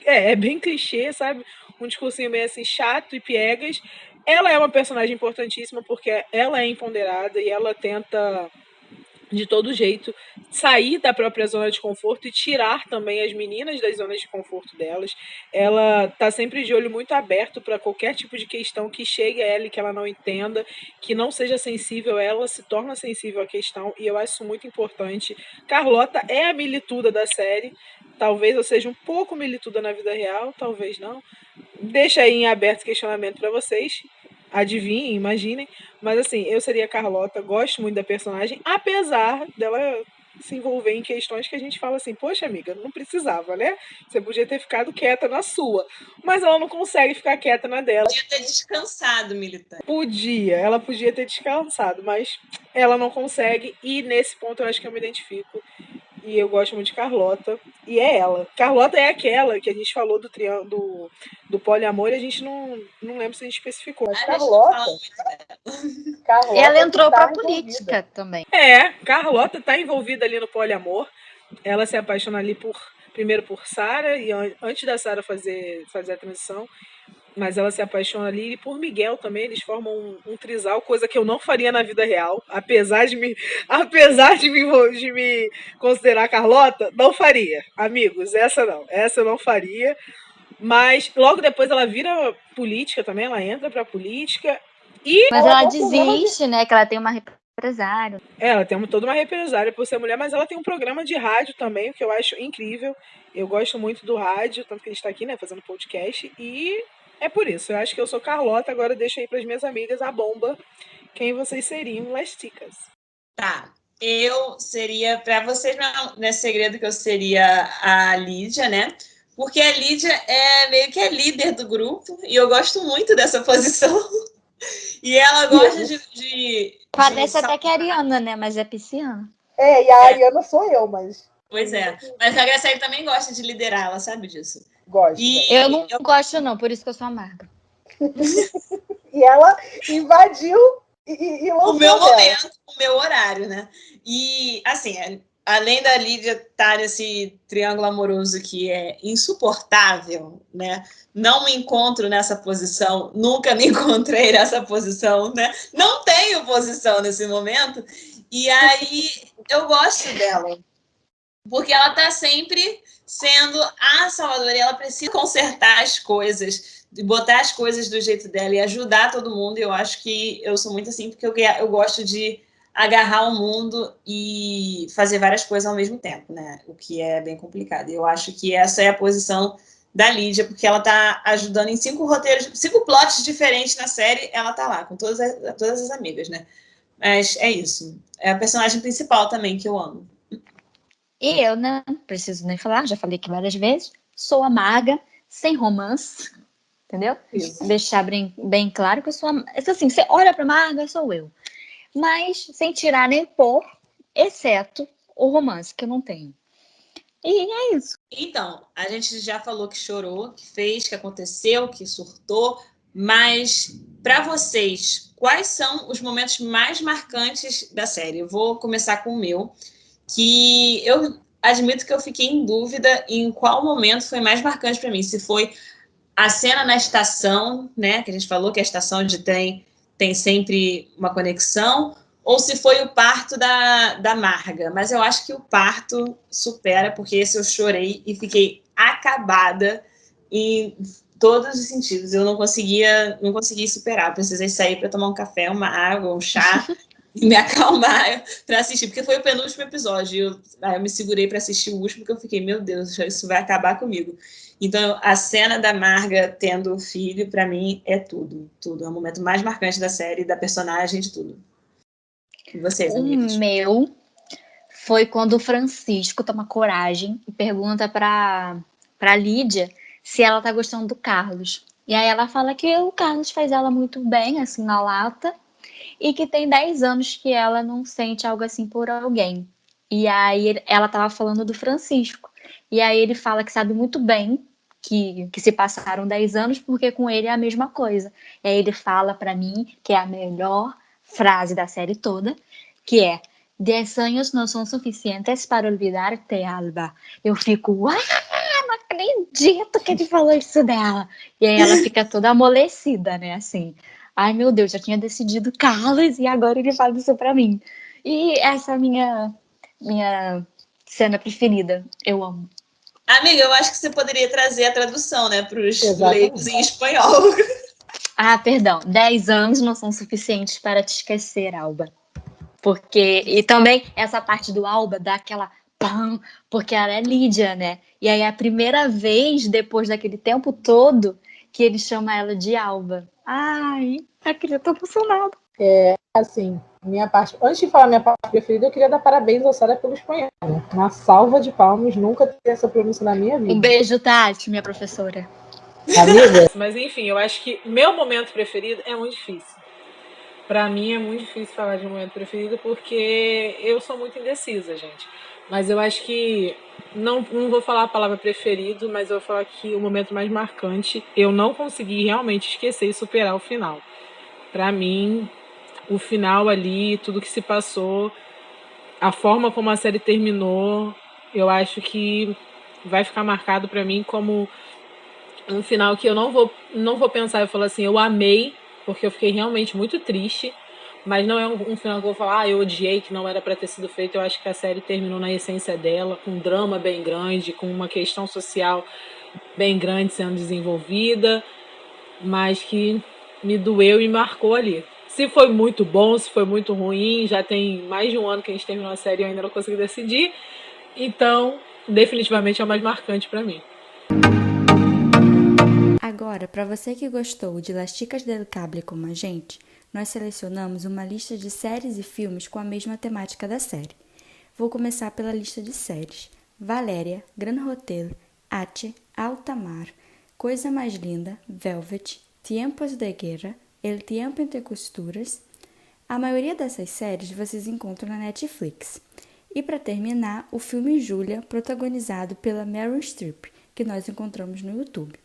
É bem clichê, sabe? Um discursinho meio assim chato e piegas. Ela é uma personagem importantíssima porque ela é empoderada e ela tenta de todo jeito sair da própria zona de conforto e tirar também as meninas das zonas de conforto delas. Ela tá sempre de olho muito aberto para qualquer tipo de questão que chegue a ela e que ela não entenda, que não seja sensível, ela se torna sensível à questão e eu acho isso muito importante. Carlota é a milituda da série. Talvez eu seja um pouco milituda na vida real, talvez não. Deixa aí em aberto questionamento para vocês. Adivinhem, imaginem. Mas assim, eu seria a Carlota, gosto muito da personagem, apesar dela se envolver em questões que a gente fala assim, poxa, amiga, não precisava, né? Você podia ter ficado quieta na sua. Mas ela não consegue ficar quieta na dela. Podia ter descansado, militante. Ela podia ter descansado, mas ela não consegue. E nesse ponto eu acho que eu me identifico. E eu gosto muito de Carlota. E é ela. Carlota é aquela que a gente falou do triângulo do poliamor e a gente não lembra se a gente especificou. Mas Carlota Ela entrou tá pra política também. Carlota tá envolvida ali no poliamor. Ela se apaixona ali primeiro por Sarah, e antes da Sarah fazer a transição, mas ela se apaixona ali e por Miguel também. Eles formam um trisal, coisa que eu não faria na vida real, apesar de me considerar Carlota, não faria, amigos, essa eu não faria. Mas logo depois ela vira política também, ela entra pra política e Mas ela desiste, né? Que ela tem uma represária. ela tem toda uma represária por ser mulher, mas ela tem um programa de rádio também, o que eu acho incrível. Eu gosto muito do rádio, tanto que a gente tá aqui, né, fazendo podcast. E é por isso. Eu acho que eu sou Carlota. Agora deixa aí pras minhas amigas a bomba. Quem vocês seriam, Lesticas? Tá. Eu seria, para vocês não é segredo que eu seria a Lídia, né? Porque a Lídia é meio que a líder do grupo e eu gosto muito dessa posição. E ela gosta de Parece até que é a Ariana, né? Mas é pisciana. E a Ariana sou eu, mas. Pois é. Mas a Graciela também gosta de liderar, ela sabe disso. Gosto. Eu não gosto, não, por isso que eu sou amarga. E ela invadiu e lançou o meu dela. momento, o meu horário, né? E, assim, além da Lídia estar nesse triângulo amoroso que é insuportável, né? Não me encontro nessa posição, nunca me encontrei nessa posição, né? Não tenho posição nesse momento. E aí eu gosto dela, porque ela está sempre sendo a salvadora e ela precisa consertar as coisas, botar as coisas do jeito dela e ajudar todo mundo. E eu acho que eu sou muito assim, porque eu gosto de agarrar o mundo e fazer várias coisas ao mesmo tempo, né? O que é bem complicado. Eu acho que essa é a posição da Lídia, porque ela tá ajudando em 5 plots diferentes na série, ela tá lá, com todas as amigas, né? Mas é isso. É a personagem principal também, que eu amo. E eu não preciso nem falar, já falei aqui várias vezes, sou amarga, sem romance, entendeu? Isso. Deixar bem claro que eu sou assim, você olha pra amarga, sou eu. Mas sem tirar nem pôr, exceto o romance, que eu não tenho. E é isso. Então, a gente já falou que chorou, que fez, que aconteceu, que surtou, mas para vocês, quais são os momentos mais marcantes da série? Eu vou começar com o meu, que eu admito que eu fiquei em dúvida em qual momento foi mais marcante para mim. Se foi a cena na estação, né, que a gente falou que a estação de trem tem sempre uma conexão, ou se foi o parto da Marga. Mas eu acho que o parto supera, porque esse eu chorei e fiquei acabada. E todos os sentidos. Eu não conseguia superar. Precisei sair para tomar um café, uma água, um chá, e me acalmar para assistir, porque foi o penúltimo episódio. Eu me segurei para assistir o último, porque eu fiquei, meu Deus, isso vai acabar comigo. Então, a cena da Marga tendo o filho, para mim, é tudo. É o momento mais marcante da série, da personagem, de tudo. E vocês, amigas? O meu foi quando o Francisco toma coragem e pergunta pra Lídia se ela tá gostando do Carlos. E aí ela fala que o Carlos faz ela muito bem, assim, na lata, e que tem 10 anos que ela não sente algo assim por alguém. E aí ela tava falando do Francisco. E aí ele fala que sabe muito bem que se passaram 10 anos, porque com ele é a mesma coisa. E aí ele fala pra mim que é a melhor frase da série toda, que é: 10 anos não são suficientes para olvidar-te, Alba. Eu fico, não acredito que ele falou isso dela. E aí ela fica toda amolecida, né, assim. Ai, meu Deus, já tinha decidido Carlos e agora ele fala isso pra mim. E essa é a minha cena preferida. Eu amo. Amiga, eu acho que você poderia trazer a tradução, né, para os Exatamente. leigos em espanhol. Ah, perdão. 10 anos não são suficientes para te esquecer, Alba. Porque. E também essa parte do Alba dá aquela pam, porque ela é Lídia, né? E aí é a primeira vez, depois daquele tempo todo, que ele chama ela de Alba. Ai, eu tô emocionada. Assim, antes de falar minha parte preferida, eu queria dar parabéns ao Sara pelo espanhol. Né? Uma salva de palmas, nunca tive essa pronúncia na minha vida. Um beijo, Tati, minha professora. Amiga, Mas enfim, eu acho que meu momento preferido é muito difícil. Pra mim é muito difícil falar de um momento preferido porque eu sou muito indecisa, gente. Mas eu acho que não vou falar a palavra preferido, mas eu vou falar que o momento mais marcante, eu não consegui realmente esquecer e superar o final. Pra mim, o final ali, tudo que se passou, a forma como a série terminou, eu acho que vai ficar marcado pra mim como um final que eu não vou pensar e falar assim, eu amei, porque eu fiquei realmente muito triste, mas não é um final que eu vou falar, eu odiei, que não era para ter sido feito. Eu acho que a série terminou na essência dela, com um drama bem grande, com uma questão social bem grande sendo desenvolvida, mas que me doeu e marcou ali. Se foi muito bom, se foi muito ruim, já tem mais de um ano que a gente terminou a série e eu ainda não consegui decidir, então definitivamente é o mais marcante para mim. Agora, para você que gostou de Las Chicas del Cable como a gente, nós selecionamos uma lista de séries e filmes com a mesma temática da série. Vou começar pela lista de séries. Valéria, Gran Hotel, H, Alta Mar, Coisa Mais Linda, Velvet, Tiempos de Guerra, El Tiempo Entre Costuras. A maioria dessas séries vocês encontram na Netflix. E para terminar, o filme Julia, protagonizado pela Meryl Streep, que nós encontramos no YouTube.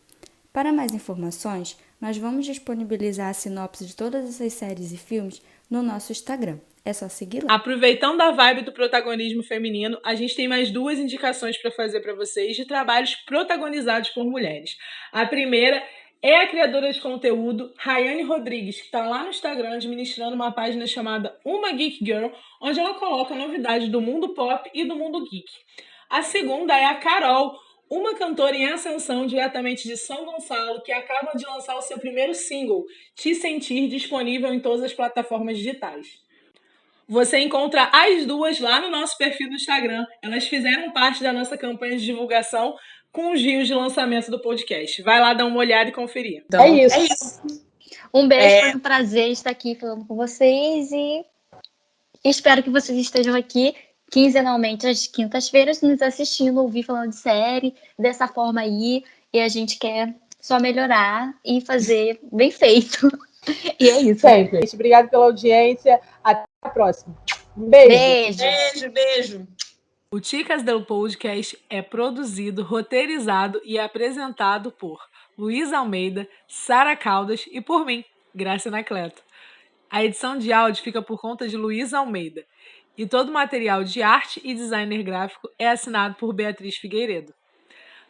Para mais informações, nós vamos disponibilizar a sinopse de todas essas séries e filmes no nosso Instagram. É só seguir lá. Aproveitando a vibe do protagonismo feminino, a gente tem mais duas indicações para fazer para vocês de trabalhos protagonizados por mulheres. A primeira é a criadora de conteúdo Rayane Rodrigues, que está lá no Instagram administrando uma página chamada Uma Geek Girl, onde ela coloca novidades do mundo pop e do mundo geek. A segunda é a Carol, uma cantora em ascensão diretamente de São Gonçalo, que acaba de lançar o seu primeiro single, Te Sentir, disponível em todas as plataformas digitais. Você encontra as duas lá no nosso perfil do Instagram. Elas fizeram parte da nossa campanha de divulgação com os rios de lançamento do podcast. Vai lá dar uma olhada e conferir. Então, é isso. É isso. Um beijo, foi um prazer estar aqui falando com vocês e espero que vocês estejam aqui quinzenalmente às quintas-feiras nos assistindo, ouvir falando de série, dessa forma aí, e a gente quer só melhorar e fazer bem feito. E é isso. Sempre. Gente, obrigada pela audiência. Até a próxima. Um beijo. Beijo. Beijo. O Chicas del Podcast é produzido, roteirizado e apresentado por Luísa Almeida, Sara Caldas e por mim, Graça Anacleto. A edição de áudio fica por conta de Luísa Almeida. E todo o material de arte e designer gráfico é assinado por Beatriz Figueiredo.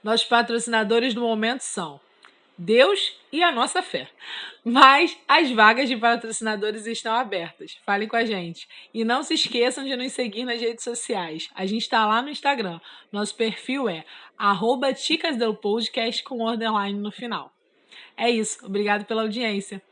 Nossos patrocinadores do momento são Deus e a nossa fé. Mas as vagas de patrocinadores estão abertas. Falem com a gente. E não se esqueçam de nos seguir nas redes sociais. A gente está lá no Instagram. Nosso perfil é @chicasdelpodcast com underline no final. É isso. Obrigado pela audiência.